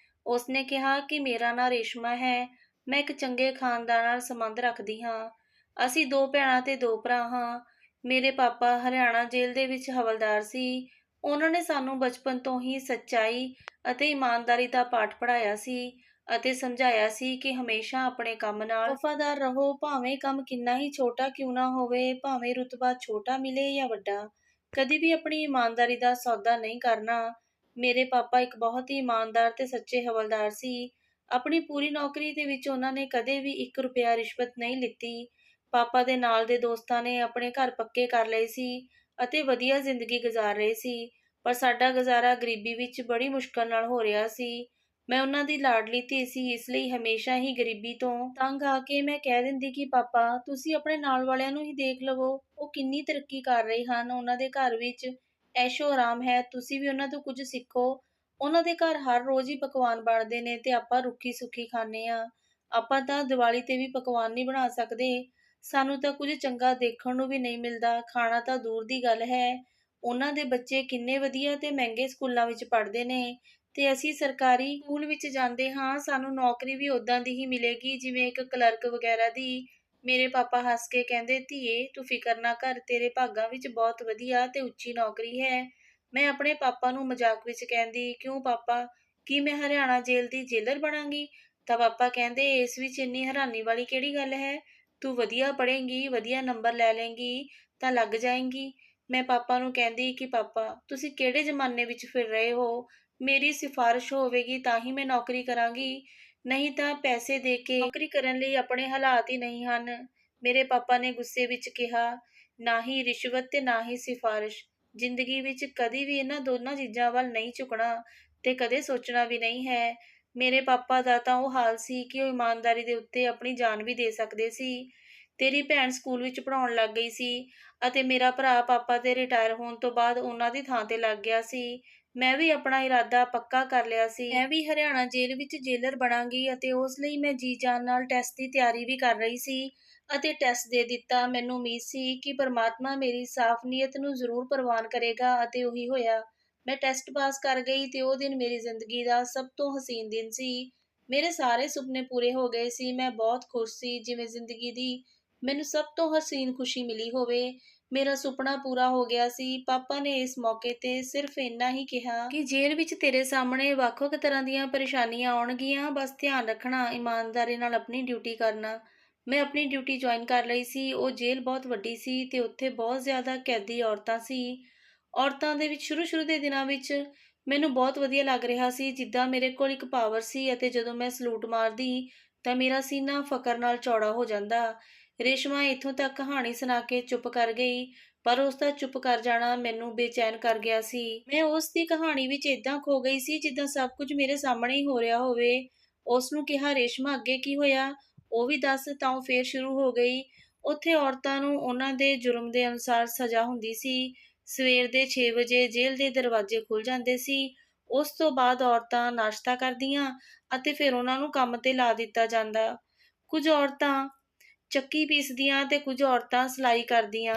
ਉਸਨੇ ਕਿਹਾ ਕਿ ਮੇਰਾ ਨਾਂ ਰੇਸ਼ਮਾ ਹੈ। ਮੈਂ ਇੱਕ ਚੰਗੇ ਖਾਨਦਾਨ ਨਾਲ ਸੰਬੰਧ ਰੱਖਦੀ ਹਾਂ। ਅਸੀਂ 2 ਭੈਣਾਂ ਤੇ 2 ਭਰਾ ਹਾਂ। ਮੇਰੇ ਪਾਪਾ ਹਰਿਆਣਾ ਜੇਲ੍ਹ ਦੇ ਵਿੱਚ ਹਵਲਦਾਰ ਸੀ। ਉਹਨਾਂ ਨੇ ਸਾਨੂੰ ਬਚਪਨ ਤੋਂ ਹੀ ਸੱਚਾਈ ਅਤੇ ਇਮਾਨਦਾਰੀ ਦਾ ਪਾਠ ਪੜ੍ਹਾਇਆ ਸੀ ਅਤੇ ਸਮਝਾਇਆ ਸੀ ਕਿ ਹਮੇਸ਼ਾ ਆਪਣੇ ਕੰਮ ਨਾਲ ਵਫ਼ਾਦਾਰ ਰਹੋ, ਭਾਵੇਂ ਕੰਮ ਕਿੰਨਾ ਹੀ ਛੋਟਾ ਕਿਉਂ ਨਾ ਹੋਵੇ, ਭਾਵੇਂ ਰੁਤਬਾ ਛੋਟਾ ਮਿਲੇ ਜਾਂ ਵੱਡਾ। ਕਦੀ ਵੀ ਆਪਣੀ ਇਮਾਨਦਾਰੀ ਦਾ ਸੌਦਾ ਨਹੀਂ ਕਰਨਾ। ਮੇਰੇ ਪਾਪਾ ਇੱਕ ਬਹੁਤ ਹੀ ਇਮਾਨਦਾਰ ਤੇ ਸੱਚੇ ਹਵਲਦਾਰ ਸੀ। ਆਪਣੀ ਪੂਰੀ ਨੌਕਰੀ ਦੇ ਵਿੱਚ ਉਹਨਾਂ ਨੇ ਕਦੇ ਵੀ 1 ਰੁਪਇਆ ਰਿਸ਼ਵਤ ਨਹੀਂ ਲਿੱਤੀ। ਪਾਪਾ ਦੇ ਨਾਲ ਦੇ ਦੋਸਤਾਂ ਨੇ ਆਪਣੇ ਘਰ ਪੱਕੇ ਕਰ ਲਏ ਸੀ ਅਤੇ ਵਧੀਆ ਜ਼ਿੰਦਗੀ ਗੁਜ਼ਾਰ ਰਹੇ ਸੀ, ਪਰ ਸਾਡਾ ਗੁਜ਼ਾਰਾ ਗਰੀਬੀ ਵਿੱਚ ਬੜੀ ਮੁਸ਼ਕਲ ਨਾਲ ਹੋ ਰਿਹਾ ਸੀ। ਮੈਂ ਉਹਨਾਂ ਦੀ ਲਾਡਲੀ ਧੀ ਸੀ, ਇਸ ਲਈ ਹਮੇਸ਼ਾ ਹੀ ਗਰੀਬੀ ਤੋਂ ਤੰਗ ਆ ਕੇ ਮੈਂ ਕਹਿ ਦਿੰਦੀ ਕਿ ਪਾਪਾ, ਤੁਸੀਂ ਆਪਣੇ ਨਾਲ ਵਾਲਿਆਂ ਨੂੰ ਹੀ ਦੇਖ ਲਵੋ, ਉਹ ਕਿੰਨੀ ਤਰੱਕੀ ਕਰ ਰਹੇ ਹਨ, ਉਹਨਾਂ ਦੇ ਘਰ ਵਿੱਚ ਐਸ਼ੋ ਆਰਾਮ ਹੈ, ਤੁਸੀਂ ਵੀ ਉਹਨਾਂ ਤੋਂ ਕੁਝ ਸਿੱਖੋ। ਉਹਨਾਂ ਦੇ ਘਰ ਹਰ ਰੋਜ਼ ਹੀ ਪਕਵਾਨ ਬਣਦੇ ਨੇ ਤੇ ਆਪਾਂ ਰੁੱਖੀ ਸੁੱਖੀ ਖਾਂਦੇ ਹਾਂ। ਆਪਾਂ ਤਾਂ ਦੀਵਾਲੀ ਤੇ ਵੀ ਪਕਵਾਨ ਨਹੀਂ ਬਣਾ ਸਕਦੇ। ਸਾਨੂੰ ਤਾਂ ਕੁਝ ਚੰਗਾ ਦੇਖਣ ਨੂੰ ਵੀ ਨਹੀਂ ਮਿਲਦਾ, ਖਾਣਾ ਤਾਂ ਦੂਰ ਦੀ ਗੱਲ ਹੈ। ਉਹਨਾਂ ਦੇ ਬੱਚੇ ਕਿੰਨੇ ਵਧੀਆ ਤੇ ਮਹਿੰਗੇ ਸਕੂਲਾਂ ਵਿੱਚ ਪੜ੍ਹਦੇ ਨੇ ਤੇ ਅਸੀਂ ਸਰਕਾਰੀ ਸਕੂਲ ਵਿੱਚ ਜਾਂਦੇ ਹਾਂ। ਸਾਨੂੰ ਨੌਕਰੀ ਵੀ ਉੱਦਾਂ ਦੀ ਹੀ ਮਿਲੇਗੀ ਜਿਵੇਂ ਇੱਕ ਕਲਰਕ ਵਗੈਰਾ ਦੀ। ਮੇਰੇ ਪਾਪਾ ਹੱਸ ਕੇ ਕਹਿੰਦੇ, ਧੀਏ ਤੂੰ ਫਿਕਰ ਨਾ ਕਰ, ਤੇਰੇ ਭਾਗਾਂ ਵਿੱਚ ਬਹੁਤ ਵਧੀਆ ਤੇ ਉੱਚੀ ਨੌਕਰੀ ਹੈ। ਮੈਂ ਆਪਣੇ ਪਾਪਾ ਨੂੰ ਮਜ਼ਾਕ ਵਿੱਚ ਕਹਿੰਦੀ, ਕਿਉਂ ਪਾਪਾ, ਕੀ ਮੈਂ ਹਰਿਆਣਾ ਜੇਲ੍ਹ ਦੀ ਜੇਲਰ ਬਣਾਂਗੀ? ਤਾਂ ਪਾਪਾ ਕਹਿੰਦੇ, ਇਸ ਵਿੱਚ ਇੰਨੀ ਹੈਰਾਨੀ ਵਾਲੀ ਕਿਹੜੀ ਗੱਲ ਹੈ? ਤੂੰ ਵਧੀਆ ਪੜ੍ਹੇਂਗੀ, ਵਧੀਆ ਨੰਬਰ ਲੈ ਲਏਂਗੀ ਤਾਂ ਲੱਗ ਜਾਏਂਗੀ। ਮੈਂ ਪਾਪਾ ਨੂੰ ਕਹਿੰਦੀ ਕਿ ਪਾਪਾ, ਤੁਸੀਂ ਕਿਹੜੇ ਜ਼ਮਾਨੇ ਵਿੱਚ ਫਿਰ ਰਹੇ ਹੋ? ਮੇਰੀ ਸਿਫਾਰਿਸ਼ ਹੋਵੇਗੀ ਤਾਂ ਹੀ ਮੈਂ ਨੌਕਰੀ ਕਰਾਂਗੀ, ਨਹੀਂ ਤਾਂ ਪੈਸੇ ਦੇ ਕੇ ਨੌਕਰੀ ਕਰਨ ਲਈ ਆਪਣੇ ਹਾਲਾਤ ਹੀ ਨਹੀਂ ਹਨ। ਮੇਰੇ ਪਾਪਾ ਨੇ ਗੁੱਸੇ ਵਿੱਚ ਕਿਹਾ, ਨਾ ਹੀ ਰਿਸ਼ਵਤ ਤੇ ਨਾ ਹੀ ਸਿਫਾਰਿਸ਼। ਜ਼ਿੰਦਗੀ ਵਿੱਚ ਕਦੀ ਵੀ ਇਹਨਾਂ ਦੋਨਾਂ ਚੀਜ਼ਾਂ ਵੱਲ ਨਹੀਂ ਝੁਕਣਾ ਤੇ ਕਦੇ ਸੋਚਣਾ ਵੀ ਨਹੀਂ ਹੈ। ਮੇਰੇ ਪਾਪਾ ਦਾ ਤਾਂ ਉਹ ਹਾਲ ਸੀ ਕਿ ਉਹ ਇਮਾਨਦਾਰੀ ਦੇ ਉੱਤੇ ਆਪਣੀ ਜਾਨ ਵੀ ਦੇ ਸਕਦੇ ਸੀ। ਤੇਰੀ ਭੈਣ ਸਕੂਲ ਵਿੱਚ ਪੜ੍ਹਾਉਣ ਲੱਗ ਗਈ ਸੀ ਅਤੇ ਮੇਰਾ ਭਰਾ ਪਾਪਾ ਦੇ ਰਿਟਾਇਰ ਹੋਣ ਤੋਂ ਬਾਅਦ ਉਹਨਾਂ ਦੀ ਥਾਂ ਤੇ ਲੱਗ ਗਿਆ ਸੀ। ਮੈਂ ਵੀ ਆਪਣਾ ਇਰਾਦਾ ਪੱਕਾ ਕਰ ਲਿਆ ਸੀ। ਮੈਂ ਵੀ ਹਰਿਆਣਾ ਜੇਲ੍ਹ ਵਿੱਚ ਜੇਲਰ ਬਣਾਂਗੀ ਅਤੇ ਉਸ ਲਈ ਮੈਂ ਜੀ ਜਾਨ ਨਾਲ ਟੈਸਟ ਦੀ ਤਿਆਰੀ ਵੀ ਕਰ ਰਹੀ ਸੀ ਅਤੇ ਟੈਸਟ ਦੇ ਦਿੱਤਾ। ਮੈਨੂੰ ਉਮੀਦ ਸੀ ਕਿ ਪਰਮਾਤਮਾ ਮੇਰੀ ਸਾਫ਼ ਨੀਅਤ ਨੂੰ ਜ਼ਰੂਰ ਪ੍ਰਵਾਨ ਕਰੇਗਾ ਅਤੇ ਉਹੀ ਹੋਇਆ। ਮੈਂ ਟੈਸਟ ਪਾਸ ਕਰ ਗਈ ਤੇ ਉਹ ਦਿਨ ਮੇਰੀ ਜ਼ਿੰਦਗੀ ਦਾ ਸਭ ਤੋਂ ਹਸੀਨ ਦਿਨ ਸੀ। ਮੇਰੇ ਸਾਰੇ ਸੁਪਨੇ ਪੂਰੇ ਹੋ ਗਏ ਸੀ। ਮੈਂ ਬਹੁਤ ਖੁਸ਼ ਸੀ, ਜਿਵੇਂ ਜ਼ਿੰਦਗੀ ਦੀ ਮੈਨੂੰ ਸਭ ਤੋਂ ਹਸੀਨ ਖੁਸ਼ੀ ਮਿਲੀ ਹੋਵੇ। ਮੇਰਾ ਸੁਪਨਾ ਪੂਰਾ ਹੋ ਗਿਆ ਸੀ। ਪਾਪਾ ਨੇ ਇਸ ਮੌਕੇ ਤੇ ਸਿਰਫ ਇੰਨਾ ਹੀ ਕਿਹਾ ਕਿ ਜੇਲ੍ਹ ਵਿੱਚ ਤੇਰੇ ਸਾਹਮਣੇ ਵੱਖ-ਵੱਖ ਤਰ੍ਹਾਂ ਦੀਆਂ ਪਰੇਸ਼ਾਨੀਆਂ ਆਉਣਗੀਆਂ, ਬਸ ਧਿਆਨ ਰੱਖਣਾ, ਇਮਾਨਦਾਰੀ ਨਾਲ ਆਪਣੀ ਡਿਊਟੀ ਕਰਨਾ। ਮੈਂ ਆਪਣੀ ਡਿਊਟੀ ਜੁਆਇਨ ਕਰ ਲਈ ਸੀ। ਉਹ ਜੇਲ੍ਹ ਬਹੁਤ ਵੱਡੀ ਸੀ ਤੇ ਉੱਥੇ ਬਹੁਤ ਜ਼ਿਆਦਾ ਕੈਦੀ ਔਰਤਾਂ ਸੀ। ਔਰਤਾਂ ਦੇ ਵਿੱਚ ਸ਼ੁਰੂ ਦੇ ਦਿਨਾਂ ਵਿੱਚ ਮੈਨੂੰ ਬਹੁਤ ਵਧੀਆ ਲੱਗ ਰਿਹਾ ਸੀ, ਜਿੱਦਾਂ ਮੇਰੇ ਕੋਲ ਇੱਕ ਪਾਵਰ ਸੀ ਅਤੇ ਜਦੋਂ ਮੈਂ ਸਲੂਟ ਮਾਰਦੀ ਤਾਂ ਮੇਰਾ ਸੀਨਾ ਫ਼ਕਰ ਨਾਲ ਚੌੜਾ ਹੋ ਜਾਂਦਾ। ਰੇਸ਼ਮਾ ਇੱਥੋਂ ਤੱਕ ਕਹਾਣੀ ਸੁਣਾ ਕੇ ਚੁੱਪ ਕਰ ਗਈ, ਪਰ ਉਸ ਦਾ ਚੁੱਪ ਕਰ ਜਾਣਾ ਮੈਨੂੰ ਬੇਚੈਨ ਕਰ ਗਿਆ ਸੀ। ਮੈਂ ਉਸ ਦੀ ਕਹਾਣੀ ਵਿੱਚ ਏਦਾਂ ਖੋ ਗਈ ਸੀ ਜਿੱਦਾਂ ਸਭ ਕੁਝ ਮੇਰੇ ਸਾਹਮਣੇ ਹੀ ਹੋ ਰਿਹਾ ਹੋਵੇ। ਉਸ ਨੂੰ ਕਿਹਾ, ਰੇਸ਼ਮਾ ਅੱਗੇ ਕੀ ਹੋਇਆ, ਉਹ ਵੀ ਦੱਸ। ਤਾਂ ਉਹ ਫੇਰ ਸ਼ੁਰੂ ਹੋ ਗਈ। ਉੱਥੇ ਔਰਤਾਂ ਨੂੰ ਉਹਨਾਂ ਦੇ ਜੁਰਮ ਦੇ ਅਨੁਸਾਰ ਸਜ਼ਾ ਹੁੰਦੀ ਸੀ। ਸਵੇਰ ਦੇ 6 ਵਜੇ ਜੇਲ੍ਹ ਦੇ ਦਰਵਾਜ਼ੇ ਖੁੱਲ੍ਹ ਜਾਂਦੇ ਸੀ। ਉਸ ਤੋਂ ਬਾਅਦ ਔਰਤਾਂ ਨਾਸ਼ਤਾ ਕਰਦੀਆਂ ਅਤੇ ਫਿਰ ਉਹਨਾਂ ਨੂੰ ਕੰਮ ਤੇ ਲਾ ਦਿੱਤਾ ਜਾਂਦਾ। ਕੁਝ ਔਰਤਾਂ ਚੱਕੀ ਪੀਸਦੀਆਂ ਤੇ ਕੁਝ ਔਰਤਾਂ ਸਿਲਾਈ ਕਰਦੀਆਂ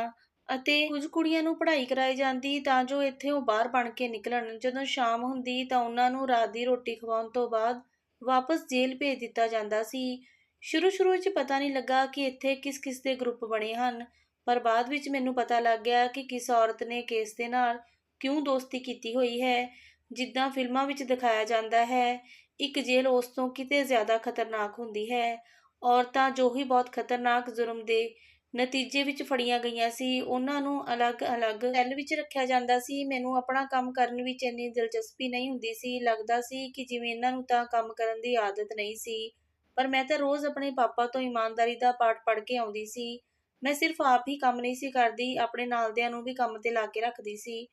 ਅਤੇ ਕੁਝ ਕੁੜੀਆਂ ਨੂੰ ਪੜ੍ਹਾਈ ਕਰਾਈ ਜਾਂਦੀ ਤਾਂ ਜੋ ਇੱਥੇ ਉਹ ਬਾਹਰ ਬਣ ਕੇ ਨਿਕਲਣ। ਜਦੋਂ ਸ਼ਾਮ ਹੁੰਦੀ ਤਾਂ ਉਹਨਾਂ ਨੂੰ ਰਾਤ ਦੀ ਰੋਟੀ ਖਵਾਉਣ ਤੋਂ ਬਾਅਦ ਵਾਪਸ ਜੇਲ੍ਹ ਭੇਜ ਦਿੱਤਾ ਜਾਂਦਾ ਸੀ। ਸ਼ੁਰੂ-ਸ਼ੁਰੂ ਵਿੱਚ ਪਤਾ ਨਹੀਂ ਲੱਗਾ ਕਿ ਇੱਥੇ ਕਿਸ-ਕਿਸ ਦੇ ਗਰੁੱਪ ਬਣੇ ਹਨ, ਪਰ ਬਾਅਦ ਵਿੱਚ ਮੈਨੂੰ ਪਤਾ ਲੱਗ ਗਿਆ ਕਿ ਕਿਸ ਔਰਤ ਨੇ ਕੇਸ ਦੇ ਨਾਲ ਕਿਉਂ ਦੋਸਤੀ ਕੀਤੀ ਹੋਈ ਹੈ। ਜਿੱਦਾਂ ਫਿਲਮਾਂ ਵਿੱਚ ਦਿਖਾਇਆ ਜਾਂਦਾ ਹੈ, ਇੱਕ ਜੇਲ੍ਹ ਉਸ ਤੋਂ ਕਿਤੇ ਜ਼ਿਆਦਾ ਖਤਰਨਾਕ ਹੁੰਦੀ ਹੈ। ਔਰਤਾਂ ਜੋ ਹੀ ਬਹੁਤ ਖਤਰਨਾਕ ਜੁਰਮ ਦੇ ਨਤੀਜੇ ਵਿੱਚ ਫੜੀਆਂ ਗਈਆਂ ਸੀ, ਉਹਨਾਂ ਨੂੰ ਅਲੱਗ-ਅਲੱਗ ਸੈੱਲ ਵਿੱਚ ਰੱਖਿਆ ਜਾਂਦਾ ਸੀ। ਮੈਨੂੰ ਆਪਣਾ ਕੰਮ ਕਰਨ ਵਿੱਚ ਇੰਨੀ ਦਿਲਚਸਪੀ ਨਹੀਂ ਹੁੰਦੀ ਸੀ। ਲੱਗਦਾ ਸੀ ਕਿ ਜਿਵੇਂ ਇਹਨਾਂ ਨੂੰ ਤਾਂ ਕੰਮ ਕਰਨ ਦੀ ਆਦਤ ਨਹੀਂ ਸੀ, ਪਰ ਮੈਂ ਤਾਂ ਰੋਜ਼ ਆਪਣੇ ਪਾਪਾ ਤੋਂ ਇਮਾਨਦਾਰੀ ਦਾ ਪਾਠ ਪੜ੍ਹ ਕੇ ਆਉਂਦੀ ਸੀ। ਮੈਂ ਸਿਰਫ ਆਪ ਹੀ ਕੰਮ ਨਹੀਂ ਸੀ ਕਰਦੀ, ਆਪਣੇ ਨਾਲਦਿਆਂ ਨੂੰ ਵੀ ਕੰਮ ਤੇ ਲਾ ਕੇ ਰੱਖਦੀ ਸੀ।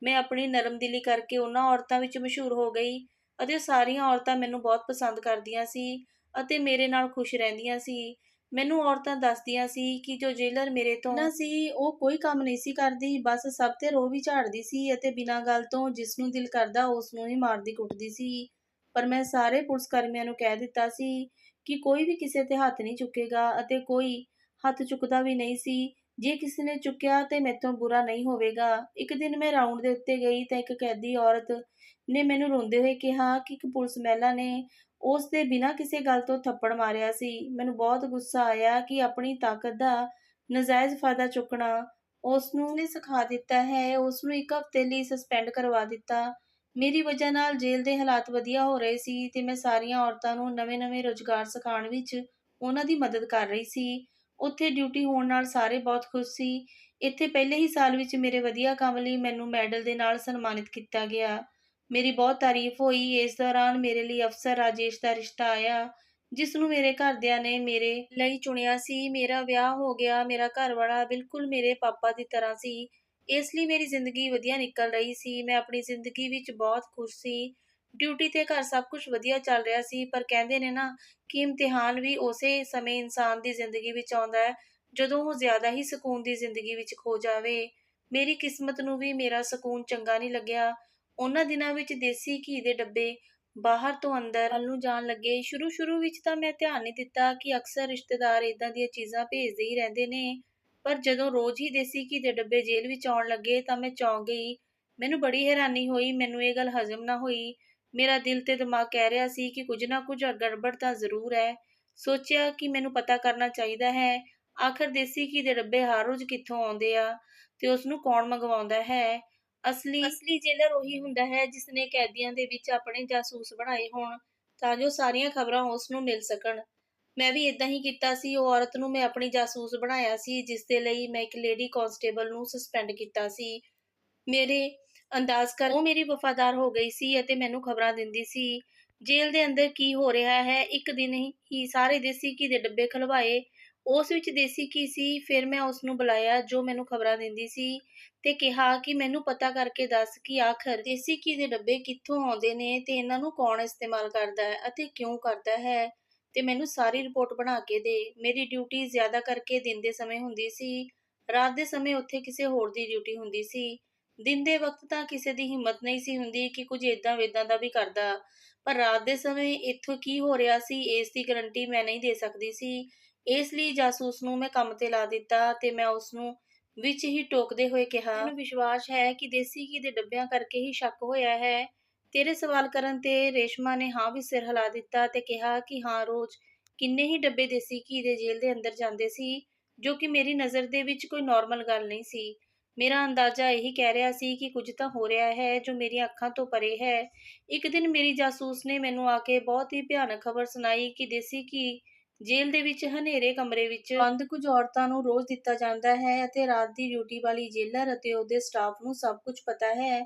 ਮੈਂ ਆਪਣੀ ਨਰਮਦਿਲੀ ਕਰਕੇ ਉਹਨਾਂ ਔਰਤਾਂ ਵਿੱਚ ਮਸ਼ਹੂਰ ਹੋ ਗਈ ਅਤੇ ਸਾਰੀਆਂ ਔਰਤਾਂ ਮੈਨੂੰ ਬਹੁਤ ਪਸੰਦ ਕਰਦੀਆਂ ਸੀ ਅਤੇ ਮੇਰੇ ਨਾਲ ਖੁਸ਼ ਰਹਿੰਦੀਆਂ ਸੀ। ਮੈਨੂੰ ਔਰਤਾਂ ਦੱਸਦੀਆਂ ਸੀ ਕਿ ਜੋ ਜੇਲਰ ਮੇਰੇ ਤੋਂ ਨਾ ਸੀ, ਉਹ ਕੋਈ ਕੰਮ ਨਹੀਂ ਸੀ ਕਰਦੀ, ਬਸ ਸਭ ਤੇ ਰੋਹ ਵੀ ਝਾੜਦੀ ਸੀ ਅਤੇ ਬਿਨਾਂ ਗੱਲ ਤੋਂ ਜਿਸ ਨੂੰ ਦਿਲ ਕਰਦਾ ਉਸ ਨੂੰ ਹੀ ਮਾਰਦੀ ਕੁੱਟਦੀ ਸੀ। ਪਰ ਮੈਂ ਸਾਰੇ ਪੁਲਿਸ ਕਰਮੀਆਂ ਨੂੰ ਕਹਿ ਦਿੱਤਾ ਸੀ ਕਿ ਕੋਈ ਵੀ ਕਿਸੇ ਤੇ ਹੱਥ ਨਹੀਂ ਚੁੱਕੇਗਾ ਅਤੇ ਕੋਈ ਹੱਥ ਚੁੱਕਦਾ ਵੀ ਨਹੀਂ ਸੀ। ਜੇ ਕਿਸੇ ਨੇ ਚੁੱਕਿਆ ਤੇ ਮੈਥੋਂ ਬੁਰਾ ਨਹੀਂ ਹੋਵੇਗਾ। ਇੱਕ ਦਿਨ ਮੈਂ ਰਾਉਂਡ ਦੇ ਉੱਤੇ ਗਈ ਤਾਂ ਇੱਕ ਕੈਦੀ ਔਰਤ ਨੇ ਮੈਨੂੰ ਰੋਂਦੇ ਹੋਏ ਕਿਹਾ ਕਿ ਇੱਕ ਪੁਲਿਸ ਮਹਿਲਾ ਨੇ ਉਸ ਦੇ ਬਿਨਾਂ ਕਿਸੇ ਗੱਲ ਤੋਂ ਥੱਪੜ ਮਾਰਿਆ ਸੀ। ਮੈਨੂੰ ਬਹੁਤ ਗੁੱਸਾ ਆਇਆ ਕਿ ਆਪਣੀ ਤਾਕਤ ਦਾ ਨਜਾਇਜ਼ ਫਾਇਦਾ ਚੁੱਕਣਾ ਉਸ ਨੂੰ ਨੇ ਸਿਖਾ ਦਿੱਤਾ ਹੈ। ਉਸ ਨੂੰ 1 ਹਫ਼ਤੇ ਲਈ ਸਸਪੈਂਡ ਕਰਵਾ ਦਿੱਤਾ। ਮੇਰੀ ਵਜ੍ਹਾ ਨਾਲ ਜੇਲ੍ਹ ਦੇ ਹਾਲਾਤ ਵਧੀਆ ਹੋ ਰਹੇ ਸੀ ਤੇ ਮੈਂ ਸਾਰੀਆਂ ਔਰਤਾਂ ਨੂੰ ਨਵੇਂ-ਨਵੇਂ ਰੁਜ਼ਗਾਰ ਸਿਖਾਉਣ ਵਿੱਚ ਉਹਨਾਂ ਦੀ ਮਦਦ ਕਰ ਰਹੀ ਸੀ। ਉੱਥੇ ਡਿਊਟੀ ਹੋਣ ਨਾਲ ਸਾਰੇ ਬਹੁਤ ਖੁਸ਼ ਸੀ। ਇੱਥੇ ਪਹਿਲੇ ਹੀ ਸਾਲ ਵਿੱਚ ਮੇਰੇ ਵਧੀਆ ਕੰਮ ਲਈ ਮੈਨੂੰ ਮੈਡਲ ਦੇ ਨਾਲ ਸਨਮਾਨਿਤ ਕੀਤਾ ਗਿਆ। ਮੇਰੀ ਬਹੁਤ ਤਾਰੀਫ ਹੋਈ। ਇਸ ਦੌਰਾਨ ਮੇਰੇ ਲਈ ਅਫਸਰ ਰਾਜੇਸ਼ ਦਾ ਰਿਸ਼ਤਾ ਆਇਆ, ਜਿਸ ਨੂੰ ਮੇਰੇ ਘਰਦਿਆਂ ਨੇ ਮੇਰੇ ਲਈ ਚੁਣਿਆ ਸੀ। ਮੇਰਾ ਵਿਆਹ ਹੋ ਗਿਆ। ਮੇਰਾ ਘਰਵਾਲਾ ਬਿਲਕੁਲ ਮੇਰੇ ਪਾਪਾ ਦੀ ਤਰ੍ਹਾਂ ਸੀ। ਇਸ ਲਈ ਮੇਰੀ ਜ਼ਿੰਦਗੀ ਵਧੀਆ ਨਿਕਲ ਰਹੀ ਸੀ। ਮੈਂ ਆਪਣੀ ਜ਼ਿੰਦਗੀ ਵਿੱਚ ਬਹੁਤ ਖੁਸ਼ ਸੀ। ਡਿਊਟੀ ਤੇ ਘਰ ਸਭ ਕੁਝ ਵਧੀਆ ਚੱਲ ਰਿਹਾ ਸੀ, ਪਰ ਕਹਿੰਦੇ ਨੇ ਨਾ ਕਿ ਇਮਤਿਹਾਨ ਵੀ ਉਸੇ ਸਮੇਂ ਇਨਸਾਨ ਦੀ ਜ਼ਿੰਦਗੀ ਵਿੱਚ ਆਉਂਦਾ ਹੈ ਜਦੋਂ ਉਹ ਜ਼ਿਆਦਾ ਹੀ ਸਕੂਨ ਦੀ ਜ਼ਿੰਦਗੀ ਵਿੱਚ ਖੋ ਜਾਵੇ। ਮੇਰੀ ਕਿਸਮਤ ਨੂੰ ਵੀ ਮੇਰਾ ਸਕੂਨ ਚੰਗਾ ਨਹੀਂ ਲੱਗਿਆ। ਉਹਨਾਂ ਦਿਨਾਂ ਵਿੱਚ ਦੇਸੀ ਘੀ ਦੇ ਡੱਬੇ ਬਾਹਰ ਤੋਂ ਅੰਦਰ ਵੱਲ ਨੂੰ ਜਾਣ ਲੱਗੇ। ਸ਼ੁਰੂ-ਸ਼ੁਰੂ ਵਿੱਚ ਤਾਂ ਮੈਂ ਧਿਆਨ ਨਹੀਂ ਦਿੱਤਾ ਕਿ ਅਕਸਰ ਰਿਸ਼ਤੇਦਾਰ ਏਦਾਂ ਦੀਆਂ ਚੀਜ਼ਾਂ ਭੇਜਦੇ ਹੀ ਰਹਿੰਦੇ ਨੇ, ਪਰ ਜਦੋਂ ਰੋਜ਼ ਹੀ ਦੇਸੀ ਘੀ ਦੇ ਡੱਬੇ ਜੇਲ੍ਹ ਵਿੱਚ ਆਉਣ ਲੱਗੇ ਤਾਂ ਮੈਂ ਚੌਂਕ ਗਈ। ਮੈਨੂੰ ਬੜੀ ਹੈਰਾਨੀ ਹੋਈ। ਮੈਨੂੰ ਇਹ ਗੱਲ ਹਜ਼ਮ ਨਾ ਹੋਈ। ਮੇਰਾ ਦਿਲ ਤੇ ਦਿਮਾਗ ਕਹਿ ਰਿਹਾ ਸੀ ਕਿ ਕੁਝ ਨਾ ਕੁਝ ਗੜਬੜ ਤਾਂ ਜ਼ਰੂਰ ਹੈ। ਸੋਚਿਆ ਕਿ ਮੈਨੂੰ ਪਤਾ ਕਰਨਾ ਚਾਹੀਦਾ ਹੈ, ਆਖਰ ਦੇਸੀ ਘੀ ਦੇ ਡੱਬੇ ਹਰ ਰੋਜ਼ ਕਿੱਥੋਂ ਆਉਂਦੇ ਆ ਤੇ ਉਸ ਨੂੰ ਕੌਣ ਮੰਗਵਾਉਂਦਾ ਹੈ। ਅਸਲੀ ਜੇਲਰ ਉਹੀ ਹੁੰਦਾ ਹੈ ਜਿਸ ਨੇ ਕੈਦੀਆਂ ਦੇ ਵਿੱਚ ਆਪਣੇ ਜਾਸੂਸ ਬਣਾਏ ਹੋਣ ਤਾਂ ਜੋ ਸਾਰੀਆਂ ਖਬਰਾਂ ਉਸ ਨੂੰ ਮਿਲ ਸਕਣ। ਮੈਂ ਵੀ ਏਦਾਂ ਹੀ ਕੀਤਾ ਸੀ। ਉਹ ਔਰਤ ਨੂੰ ਮੈਂ ਆਪਣੀ ਜਾਸੂਸ ਬਣਾਇਆ ਸੀ, ਜਿਸ ਦੇ ਲਈ ਮੈਂ ਇੱਕ ਲੇਡੀ ਕਾਂਸਟੇਬਲ ਨੂੰ ਸਸਪੈਂਡ ਕੀਤਾ ਸੀ। ਮੇਰੇ ਅੰਦਾਜ਼ ਕਰ ਉਹ ਮੇਰੀ ਵਫ਼ਾਦਾਰ ਹੋ ਗਈ ਸੀ ਅਤੇ ਮੈਨੂੰ ਖਬਰਾਂ ਦਿੰਦੀ ਸੀ ਜੇਲ੍ਹ ਦੇ ਅੰਦਰ ਕੀ ਹੋ ਰਿਹਾ ਹੈ। ਇੱਕ ਦਿਨ ਹੀ ਸਾਰੇ ਦੇਸੀ ਘੀ ਦੇ ਡੱਬੇ ਖੁਲਵਾਏ। ਉਸ ਵਿੱਚ ਦੇਸੀ ਘੀ ਸੀ। ਫਿਰ ਮੈਂ ਉਸ ਨੂੰ ਬੁਲਾਇਆ ਜੋ ਮੈਨੂੰ ਖਬਰਾਂ ਦਿੰਦੀ ਸੀ ਤੇ ਕਿਹਾ ਕਿ ਮੈਨੂੰ ਪਤਾ ਕਰਕੇ ਦੱਸ ਕਿ ਆਖਰ ਦੇਸੀ ਘੀ ਦੇ ਡੱਬੇ ਕਿੱਥੋਂ ਆਉਂਦੇ ਨੇ ਤੇ ਇਹਨਾਂ ਨੂੰ ਕੌਣ ਇਸਤੇਮਾਲ ਕਰਦਾ ਹੈ ਅਤੇ ਕਿਉਂ ਕਰਦਾ ਹੈ, ਤੇ ਮੈਨੂੰ ਸਾਰੀ ਰਿਪੋਰਟ ਬਣਾ ਕੇ ਦੇ। ਮੇਰੀ ਡਿਊਟੀ ਜ਼ਿਆਦਾ ਕਰਕੇ ਦਿਨ ਦੇ ਸਮੇਂ ਹੁੰਦੀ ਸੀ। ਰਾਤ ਦੇ ਸਮੇਂ ਉੱਥੇ ਕਿਸੇ ਹੋਰ ਦੀ ਡਿਊਟੀ ਹੁੰਦੀ ਸੀ। ਦਿਨ ਦੇ ਵਕਤ ਤਾਂ ਕਿਸੇ ਦੀ ਹਿੰਮਤ ਨਹੀਂ ਸੀ ਹੁੰਦੀ ਕਿ ਕੁਝ ਏਦਾਂ ਦਾ ਵੀ ਕਰਦਾ, ਪਰ ਰਾਤ ਦੇ ਸਮੇਂ ਇੱਥੋਂ ਕੀ ਹੋ ਰਿਹਾ ਸੀ ਇਸ ਦੀ ਗਰੰਟੀ ਮੈਂ ਨਹੀਂ ਦੇ ਸਕਦੀ ਸੀ। ਇਸ ਲਈ ਜਾਸੂਸ ਨੂੰ ਮੈਂ ਕੰਮ ਤੇ ਲਾ ਦਿੱਤਾ ਤੇ ਮੈਂ ਉਸ ਨੂੰ ਵਿੱਚ ਹੀ ਟੋਕਦੇ ਹੋਏ ਕਿਹਾ, ਮੈਨੂੰ ਵਿਸ਼ਵਾਸ ਹੈ ਕਿ ਦੇਸੀ ਘੀ ਦੇ ਡੱਬਿਆਂ ਕਰਕੇ ਹੀ ਸ਼ੱਕ ਹੋਇਆ ਹੈ। ਤੇਰੇ ਸਵਾਲ ਕਰਨ ਤੇ ਰੇਸ਼ਮਾ ਨੇ ਹਾਂ ਵਿੱਚ ਸਿਰ ਹਿਲਾ ਦਿੱਤਾ ਤੇ ਕਿਹਾ ਕਿ ਹਾਂ, ਰੋਜ਼ ਕਿੰਨੇ ਹੀ ਡੱਬੇ ਦੇਸੀ ਘੀ ਦੇ ਜੇਲ੍ਹ ਦੇ ਅੰਦਰ ਜਾਂਦੇ ਸੀ, ਜੋ ਕਿ ਮੇਰੀ ਨਜ਼ਰ ਦੇ ਵਿੱਚ ਕੋਈ ਨਾਰਮਲ ਗੱਲ ਨਹੀਂ ਸੀ। ਮੇਰਾ ਅੰਦਾਜ਼ਾ ਇਹੀ ਕਹਿ ਰਿਹਾ ਸੀ ਕਿ ਕੁਝ ਤਾਂ ਹੋ ਰਿਹਾ ਹੈ ਜੋ ਮੇਰੀਆਂ ਅੱਖਾਂ ਤੋਂ ਪਰੇ ਹੈ। ਇੱਕ ਦਿਨ ਮੇਰੀ ਜਾਸੂਸ ਨੇ ਮੈਨੂੰ ਆ ਕੇ ਬਹੁਤ ਹੀ ਭਿਆਨਕ ਖਬਰ ਸੁਣਾਈ ਕਿ ਦੇਸੀ ਘੀ ਜੇਲ੍ਹ ਦੇ ਵਿੱਚ ਹਨੇਰੇ ਕਮਰੇ ਵਿੱਚ ਬੰਦ ਕੁਝ ਔਰਤਾਂ ਨੂੰ ਰੋਜ਼ ਦਿੱਤਾ ਜਾਂਦਾ ਹੈ ਅਤੇ ਰਾਤ ਦੀ ਡਿਊਟੀ ਵਾਲੀ ਜੇਲਰ ਅਤੇ ਉਹਦੇ ਸਟਾਫ ਨੂੰ ਸਭ ਕੁਝ ਪਤਾ ਹੈ।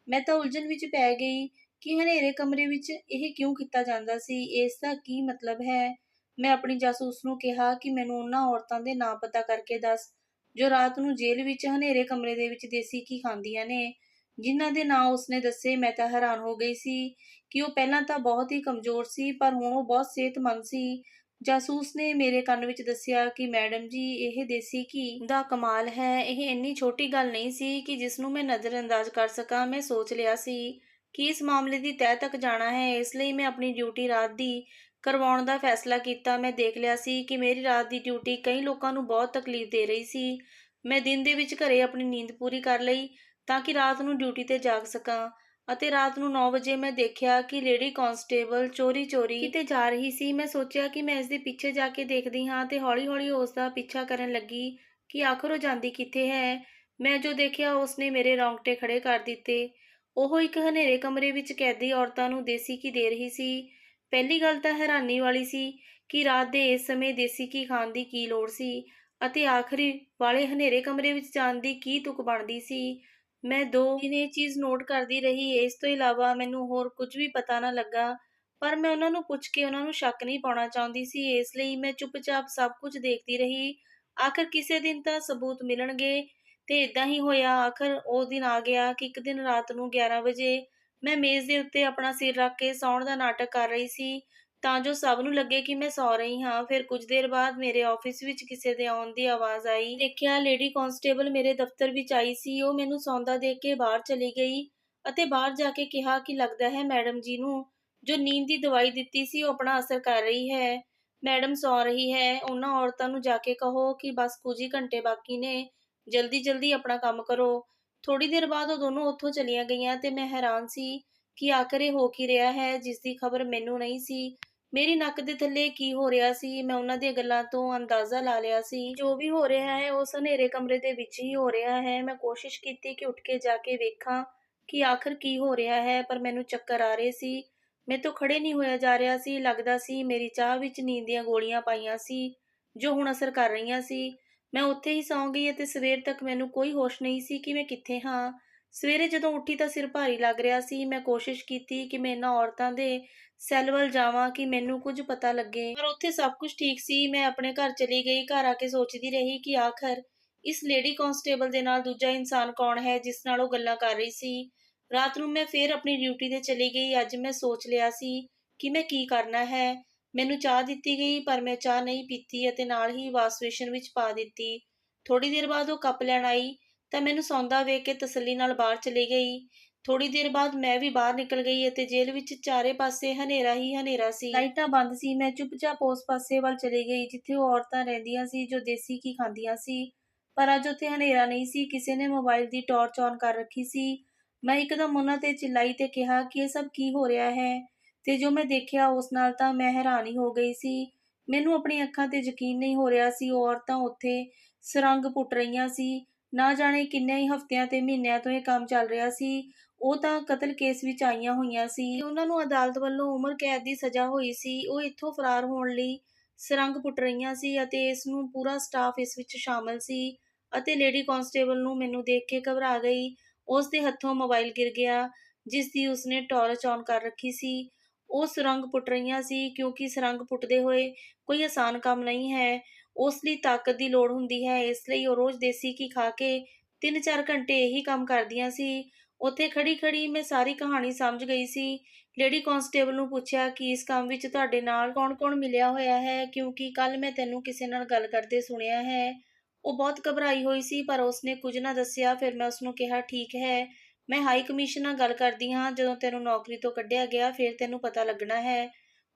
ਮੈਂ ਤਾਂ ਉਲਝਣ ਵਿੱਚ ਪੈ ਗਈ ਕਿ ਹਨੇਰੇ ਕਮਰੇ ਵਿੱਚ ਇਹ ਕਿਉਂ ਕੀਤਾ ਜਾਂਦਾ ਸੀ, ਇਸ ਦਾ ਕੀ ਮਤਲਬ ਹੈ। ਮੈਂ ਆਪਣੀ ਜਾਸੂਸ ਨੂੰ ਕਿਹਾ ਕਿ ਮੈਨੂੰ ਉਹਨਾਂ ਔਰਤਾਂ ਦੇ ਨਾਂ ਪਤਾ ਕਰਕੇ ਦੱਸ ਜੋ ਰਾਤ ਨੂੰ ਜੇਲ੍ਹ ਵਿੱਚ ਹਨੇਰੇ ਕਮਰੇ ਦੇ ਵਿੱਚ ਦੇਸੀ ਘੀ ਖਾਂਦੀਆਂ ਨੇ। ਜਿਨ੍ਹਾਂ ਦੇ ਨਾਂ ਉਸਨੇ ਦੱਸੇ। ਮੈਂ ਤਾਂ ਹੈਰਾਨ ਹੋ ਗਈ ਸੀ ਕਿ ਉਹ ਪਹਿਲਾਂ ਤਾਂ ਬਹੁਤ ਹੀ ਕਮਜ਼ੋਰ ਸੀ, ਪਰ ਹੁਣ ਉਹ ਬਹੁਤ ਸਿਹਤਮੰਦ ਸੀ। ਜਾਸੂਸ ਨੇ ਮੇਰੇ ਕੰਨ ਵਿੱਚ ਦੱਸਿਆ ਕਿ ਮੈਡਮ ਜੀ, ਇਹ ਦੇਸੀ ਘੀ ਦਾ ਕਮਾਲ ਹੈ। ਇਹ ਇੰਨੀ ਛੋਟੀ ਗੱਲ ਨਹੀਂ ਸੀ ਕਿ ਜਿਸ ਨੂੰ ਮੈਂ ਨਜ਼ਰਅੰਦਾਜ਼ ਕਰ ਸਕਾਂ। ਮੈਂ ਸੋਚ ਲਿਆ ਸੀ ਕਿ ਇਸ ਮਾਮਲੇ ਦੀ ਤਹਿ ਤੱਕ ਜਾਣਾ ਹੈ, ਇਸ ਲਈ ਮੈਂ ਆਪਣੀ ਡਿਊਟੀ ਰਾਤ ਦੀ ਕਰਵਾਉਣ ਦਾ ਫੈਸਲਾ ਕੀਤਾ। ਮੈਂ ਦੇਖ ਲਿਆ ਸੀ ਕਿ ਮੇਰੀ ਰਾਤ ਦੀ ਡਿਊਟੀ ਕਈ ਲੋਕਾਂ ਨੂੰ ਬਹੁਤ ਤਕਲੀਫ ਦੇ ਰਹੀ ਸੀ। ਮੈਂ ਦਿਨ ਦੇ ਵਿੱਚ ਘਰੇ ਆਪਣੀ ਨੀਂਦ ਪੂਰੀ ਕਰ ਲਈ ਤਾਂ ਕਿ ਰਾਤ ਨੂੰ ਡਿਊਟੀ ਤੇ ਜਾਗ ਸਕਾਂ, ਅਤੇ ਰਾਤ ਨੂੰ 9 ਵਜੇ ਮੈਂ ਦੇਖਿਆ ਕਿ ਲੇਡੀ ਕਾਂਸਟੇਬਲ ਚੋਰੀ-ਚੋਰੀ ਕਿਤੇ ਜਾ ਰਹੀ ਸੀ। ਮੈਂ ਸੋਚਿਆ ਕਿ ਮੈਂ ਇਸ ਦੇ ਪਿੱਛੇ ਜਾ ਕੇ ਦੇਖਦੀ ਹਾਂ, ਤੇ ਹੌਲੀ-ਹੌਲੀ ਉਸ ਦਾ ਪਿੱਛਾ ਕਰਨ ਲੱਗੀ ਕਿ ਆਖਰ ਉਹ ਜਾਂਦੀ ਕਿੱਥੇ ਹੈ। ਮੈਂ ਜੋ ਦੇਖਿਆ ਉਸ ਨੇ ਮੇਰੇ ਰੌਂਗਟੇ ਖੜੇ ਕਰ ਦਿੱਤੇ। ਉਹ ਇੱਕ ਹਨੇਰੇ ਕਮਰੇ ਵਿੱਚ ਕੈਦੀ ਔਰਤਾਂ ਨੂੰ ਦੇਸੀ ਘੀ ਦੇ ਰਹੀ ਸੀ। ਪਹਿਲੀ ਗੱਲ ਤਾਂ ਹੈਰਾਨੀ ਵਾਲੀ ਸੀ ਕਿ ਰਾਤ ਦੇ ਇਸ ਸਮੇਂ ਦੇਸੀ ਘੀ ਖਾਣ ਦੀ ਕੀ ਲੋੜ ਸੀ, ਅਤੇ ਆਖਰੀ ਵਾਲੇ ਹਨੇਰੇ ਕਮਰੇ ਵਿੱਚ ਜਾਣ ਦੀ ਕੀ ਤੁਕ ਬਣਦੀ ਸੀ। ਮੈਂ 2 ਦਿਨ ਇਹ ਚੀਜ਼ ਨੋਟ ਕਰਦੀ ਰਹੀ। ਇਸ ਤੋਂ ਇਲਾਵਾ ਮੈਨੂੰ ਹੋਰ ਕੁਝ ਵੀ ਪਤਾ ਨਾ ਲੱਗਾ, ਪਰ ਮੈਂ ਉਹਨਾਂ ਨੂੰ ਪੁੱਛ ਕੇ ਉਹਨਾਂ ਨੂੰ ਸ਼ੱਕ ਨਹੀਂ ਪਾਉਣਾ ਚਾਹੁੰਦੀ ਸੀ, ਇਸ ਲਈ ਮੈਂ ਚੁੱਪਚਾਪ ਸਭ ਕੁਝ ਦੇਖਦੀ ਰਹੀ। ਆਖਰ ਕਿਸੇ ਦਿਨ ਤਾਂ ਸਬੂਤ ਮਿਲਣਗੇ, ਤੇ ਏਦਾਂ ਹੀ ਹੋਇਆ। ਆਖਰ ਉਹ ਦਿਨ ਆ ਗਿਆ ਕਿ ਇੱਕ ਦਿਨ ਰਾਤ ਨੂੰ 11 ਵਜੇ ਮੈਂ ਮੇਜ਼ ਦੇ ਉੱਤੇ ਆਪਣਾ ਸਿਰ ਰੱਖ ਕੇ ਸੌਣ ਦਾ ਨਾਟਕ ਕਰ ਰਹੀ ਸੀ, ਤਾਂ ਜੋ ਸਭ ਨੂੰ ਲੱਗੇ ਕਿ ਮੈਂ ਸੌ ਰਹੀ ਹਾਂ। ਫਿਰ ਕੁਝ ਦੇਰ ਬਾਅਦ ਮੇਰੇ ਆਫਿਸ ਵਿੱਚ ਕਿਸੇ ਦੇ ਆਉਣ ਦੀ ਆਵਾਜ਼ ਆਈ। ਦੇਖਿਆ ਲੇਡੀ ਕਾਂਸਟੇਬਲ ਮੇਰੇ ਦਫ਼ਤਰ ਵਿੱਚ ਆਈ ਸੀ। ਉਹ ਮੈਨੂੰ ਸੌਂਦਾ ਦੇਖ ਕੇ ਬਾਹਰ ਚਲੀ ਗਈ, ਅਤੇ ਬਾਹਰ ਜਾ ਕੇ ਕਿਹਾ ਕਿ ਲੱਗਦਾ ਹੈ ਮੈਡਮ ਜੀ ਨੂੰ ਜੋ ਨੀਂਦ ਦੀ ਦਵਾਈ ਦਿੱਤੀ ਸੀ ਉਹ ਆਪਣਾ ਅਸਰ ਕਰ ਰਹੀ ਹੈ। ਮੈਡਮ ਸੌ ਰਹੀ ਹੈ। ਉਹਨਾਂ ਔਰਤਾਂ ਨੂੰ ਜਾ ਕੇ ਕਹੋ ਕਿ ਬਸ ਕੁਝ ਹੀ ਘੰਟੇ ਬਾਕੀ ਨੇ, ਜਲਦੀ-ਜਲਦੀ ਆਪਣਾ ਕੰਮ ਕਰੋ। ਥੋੜੀ ਦੇਰ ਬਾਅਦ ਉਹ ਦੋਨੋਂ ਉੱਥੋਂ ਚਲੀਆਂ ਗਈਆਂ, ਤੇ ਮੈਂ ਹੈਰਾਨ ਸੀ ਕਿ ਆਖਰ ਇਹ ਹੋ ਕੀ ਰਿਹਾ ਹੈ, ਜਿਸ ਦੀ ਖਬਰ ਮੈਨੂੰ ਨਹੀਂ ਸੀ। ਮੇਰੀ ਨੱਕ ਦੇ ਥੱਲੇ ਕੀ ਹੋ ਰਿਹਾ ਸੀ, ਮੈਂ ਉਹਨਾਂ ਦੀਆਂ ਗੱਲਾਂ ਤੋਂ ਅੰਦਾਜ਼ਾ ਲਾ ਲਿਆ ਸੀ। ਜੋ ਵੀ ਹੋ ਰਿਹਾ ਹੈ ਉਸ ਹਨੇਰੇ ਕਮਰੇ ਦੇ ਵਿੱਚ ਹੀ ਹੋ ਰਿਹਾ ਹੈ। ਮੈਂ ਕੋਸ਼ਿਸ਼ ਕੀਤੀ ਕਿ ਉੱਠ ਕੇ ਜਾ ਕੇ ਵੇਖਾਂ ਕਿ ਆਖਰ ਕੀ ਹੋ ਰਿਹਾ ਹੈ, ਪਰ ਮੈਨੂੰ ਚੱਕਰ ਆ ਰਹੇ ਸੀ। ਮੈਥੋਂ ਖੜੇ ਨਹੀਂ ਹੋਇਆ ਜਾ ਰਿਹਾ ਸੀ। ਲੱਗਦਾ ਸੀ ਮੇਰੀ ਚਾਹ ਵਿੱਚ ਨੀਂਦ ਦੀਆਂ ਗੋਲੀਆਂ ਪਾਈਆਂ ਸੀ, ਜੋ ਹੁਣ ਅਸਰ ਕਰ ਰਹੀਆਂ ਸੀ। ਮੈਂ ਉੱਥੇ ਹੀ ਸੌਂ ਗਈ, ਅਤੇ ਸਵੇਰ ਤੱਕ ਮੈਨੂੰ ਕੋਈ ਹੋਸ਼ ਨਹੀਂ ਸੀ ਕਿ ਮੈਂ ਕਿੱਥੇ ਹਾਂ। ਸਵੇਰੇ ਜਦੋਂ ਉੱਠੀ ਤਾਂ ਸਿਰ ਭਾਰੀ ਲੱਗ ਰਿਹਾ ਸੀ। ਮੈਂ ਕੋਸ਼ਿਸ਼ ਕੀਤੀ ਕਿ ਮੈਂ ਇਹਨਾਂ ਔਰਤਾਂ ਦੇ ਸੈੱਲ ਵੱਲ ਜਾਵਾਂ ਕਿ ਮੈਨੂੰ ਕੁਝ ਪਤਾ ਲੱਗੇ, ਪਰ ਉੱਥੇ ਸਭ ਕੁਝ ਠੀਕ ਸੀ। ਮੈਂ ਆਪਣੇ ਘਰ ਚਲੀ ਗਈ। ਘਰ ਆ ਕੇ ਸੋਚਦੀ ਰਹੀ ਕਿ ਆਖਰ ਇਸ ਲੇਡੀ ਕਾਂਸਟੇਬਲ ਦੇ ਨਾਲ ਦੂਜਾ ਇਨਸਾਨ ਕੌਣ ਹੈ ਜਿਸ ਨਾਲ ਉਹ ਗੱਲਾਂ ਕਰ ਰਹੀ ਸੀ। ਰਾਤ ਨੂੰ ਮੈਂ ਫੇਰ ਆਪਣੀ ਡਿਊਟੀ ਤੇ ਚਲੀ ਗਈ। ਅੱਜ ਮੈਂ ਸੋਚ ਲਿਆ ਸੀ ਕਿ ਮੈਂ ਕੀ ਕਰਨਾ ਹੈ। ਮੈਨੂੰ ਚਾਹ ਦਿੱਤੀ ਗਈ, ਪਰ ਮੈਂ ਚਾਹ ਨਹੀਂ ਪੀਤੀ, ਅਤੇ ਨਾਲ ਹੀ ਵਾਸ਼ ਬੇਸਿਨ ਵਿੱਚ ਪਾ ਦਿੱਤੀ। ਥੋੜੀ ਦੇਰ ਬਾਅਦ ਉਹ ਕੱਪ ਲੈਣ ਆਈ, ਤਾਂ ਮੈਨੂੰ ਸੌਂਦਾ ਵੇਖ ਕੇ ਤਸੱਲੀ ਨਾਲ ਬਾਹਰ ਚਲੀ ਗਈ। ਥੋੜੀ ਦੇਰ ਬਾਅਦ ਮੈਂ ਵੀ ਬਾਹਰ ਨਿਕਲ ਗਈ, ਅਤੇ ਜੇਲ੍ਹ ਵਿੱਚ ਚਾਰੇ ਪਾਸੇ ਹਨੇਰਾ ਹੀ ਹਨੇਰਾ ਸੀ। ਲਾਈਟਾਂ ਬੰਦ ਸੀ। ਮੈਂ ਚੁੱਪਚਾਪ ਉਸ ਪਾਸੇ ਵੱਲ ਚਲੀ ਗਈ ਜਿੱਥੇ ਉਹ ਔਰਤਾਂ ਰਹਿੰਦੀਆਂ ਸੀ ਜੋ ਦੇਸੀ ਘੀ ਖਾਂਦੀਆਂ ਸੀ, ਪਰ ਅੱਜ ਉੱਥੇ ਹਨੇਰਾ ਨਹੀਂ ਸੀ। ਕਿਸੇ ਨੇ ਮੋਬਾਈਲ ਦੀ ਟਾਰਚ ਔਨ ਕਰ ਰੱਖੀ ਸੀ। ਮੈਂ ਇੱਕਦਮ ਉਹਨਾਂ ਤੇ ਚਿল্ਲਾਈ ਤੇ ਕਿਹਾ ਕਿ ਇਹ ਸਭ ਕੀ ਹੋ ਰਿਹਾ ਹੈ, ਤੇ ਜੋ ਮੈਂ ਦੇਖਿਆ ਉਸ ਨਾਲ ਤਾਂ ਮੈਂ ਹੈਰਾਨ ਹੀ ਹੋ ਗਈ ਸੀ। ਮੈਨੂੰ ਆਪਣੀ ਅੱਖਾਂ ਤੇ ਯਕੀਨ ਨਹੀਂ ਹੋ ਰਿਹਾ ਸੀ। ਉਹ ਔਰਤਾਂ ਉੱਥੇ ਸੁਰੰਗ ਪੁੱਟ ਰਹੀਆਂ ਸੀ। ਨਾ ਜਾਣੇ ਕਿੰਨੇ ਹੀ ਹਫ਼ਤਿਆਂ ਤੇ ਮਹੀਨਿਆਂ ਤੋਂ ਇਹ ਕੰਮ ਚੱਲ ਰਿਹਾ ਸੀ। ਉਹ ਤਾਂ ਕਤਲ ਕੇਸ ਵਿੱਚ ਆਈਆਂ ਹੋਈਆਂ ਸੀ, ਤੇ ਉਹਨਾਂ ਨੂੰ ਅਦਾਲਤ ਵੱਲੋਂ ਉਮਰ ਕੈਦ ਦੀ ਸਜ਼ਾ ਹੋਈ ਸੀ। ਉਹ ਇੱਥੋਂ ਫਰਾਰ ਹੋਣ ਲਈ ਸੁਰੰਗ ਪੁੱਟ ਰਹੀਆਂ ਸੀ, ਅਤੇ ਇਸ ਨੂੰ ਪੂਰਾ ਸਟਾਫ ਇਸ ਵਿੱਚ ਸ਼ਾਮਲ ਸੀ। ਅਤੇ ਲੇਡੀ ਕਾਂਸਟੇਬਲ ਨੂੰ ਮੈਨੂੰ ਦੇਖ ਕੇ ਘਬਰਾ ਗਈ। ਉਸ ਦੇ ਹੱਥੋਂ ਮੋਬਾਈਲ ਗਿਰ ਗਿਆ ਜਿਸ ਦੀ ਉਸਨੇ ਟਾਰਚ ਔਨ ਕਰ ਰੱਖੀ ਸੀ। ਉਹ ਸੁਰੰਗ ਪੁੱਟ ਰਹੀਆਂ ਸੀ, ਕਿਉਂਕਿ ਸੁਰੰਗ ਪੁੱਟਦੇ ਹੋਏ ਕੋਈ ਆਸਾਨ ਕੰਮ ਨਹੀਂ ਹੈ। ਉਸ ਲਈ ਤਾਕਤ ਦੀ ਲੋੜ ਹੁੰਦੀ ਹੈ, ਇਸ ਲਈ ਉਹ ਰੋਜ਼ ਦੇਸੀ ਘੀ ਖਾ ਕੇ 3-4 ਘੰਟੇ ਇਹੀ ਕੰਮ ਕਰਦੀਆਂ ਸੀ। ਉੱਥੇ ਖੜੀ-ਖੜੀ ਮੈਂ ਸਾਰੀ ਕਹਾਣੀ ਸਮਝ ਗਈ ਸੀ। ਲੇਡੀ ਕਾਂਸਟੇਬਲ ਨੂੰ ਪੁੱਛਿਆ ਕਿ ਇਸ ਕੰਮ ਵਿੱਚ ਤੁਹਾਡੇ ਨਾਲ ਕੌਣ-ਕੌਣ ਮਿਲਿਆ ਹੋਇਆ ਹੈ, ਕਿਉਂਕਿ ਕੱਲ੍ਹ ਮੈਂ ਤੈਨੂੰ ਕਿਸੇ ਨਾਲ ਗੱਲ ਕਰਦੇ ਸੁਣਿਆ ਹੈ। ਉਹ ਬਹੁਤ ਘਬਰਾਈ ਹੋਈ ਸੀ, ਪਰ ਉਸਨੇ ਕੁਝ ਨਾ ਦੱਸਿਆ। ਫਿਰ ਮੈਂ ਉਸਨੂੰ ਕਿਹਾ, ਠੀਕ ਹੈ, ਮੈਂ ਹਾਈ ਕਮਿਸ਼ਨ ਨਾਲ ਗੱਲ ਕਰਦੀ ਹਾਂ। ਜਦੋਂ ਤੈਨੂੰ ਨੌਕਰੀ ਤੋਂ ਕੱਢਿਆ ਗਿਆ ਫਿਰ ਤੈਨੂੰ ਪਤਾ ਲੱਗਣਾ ਹੈ।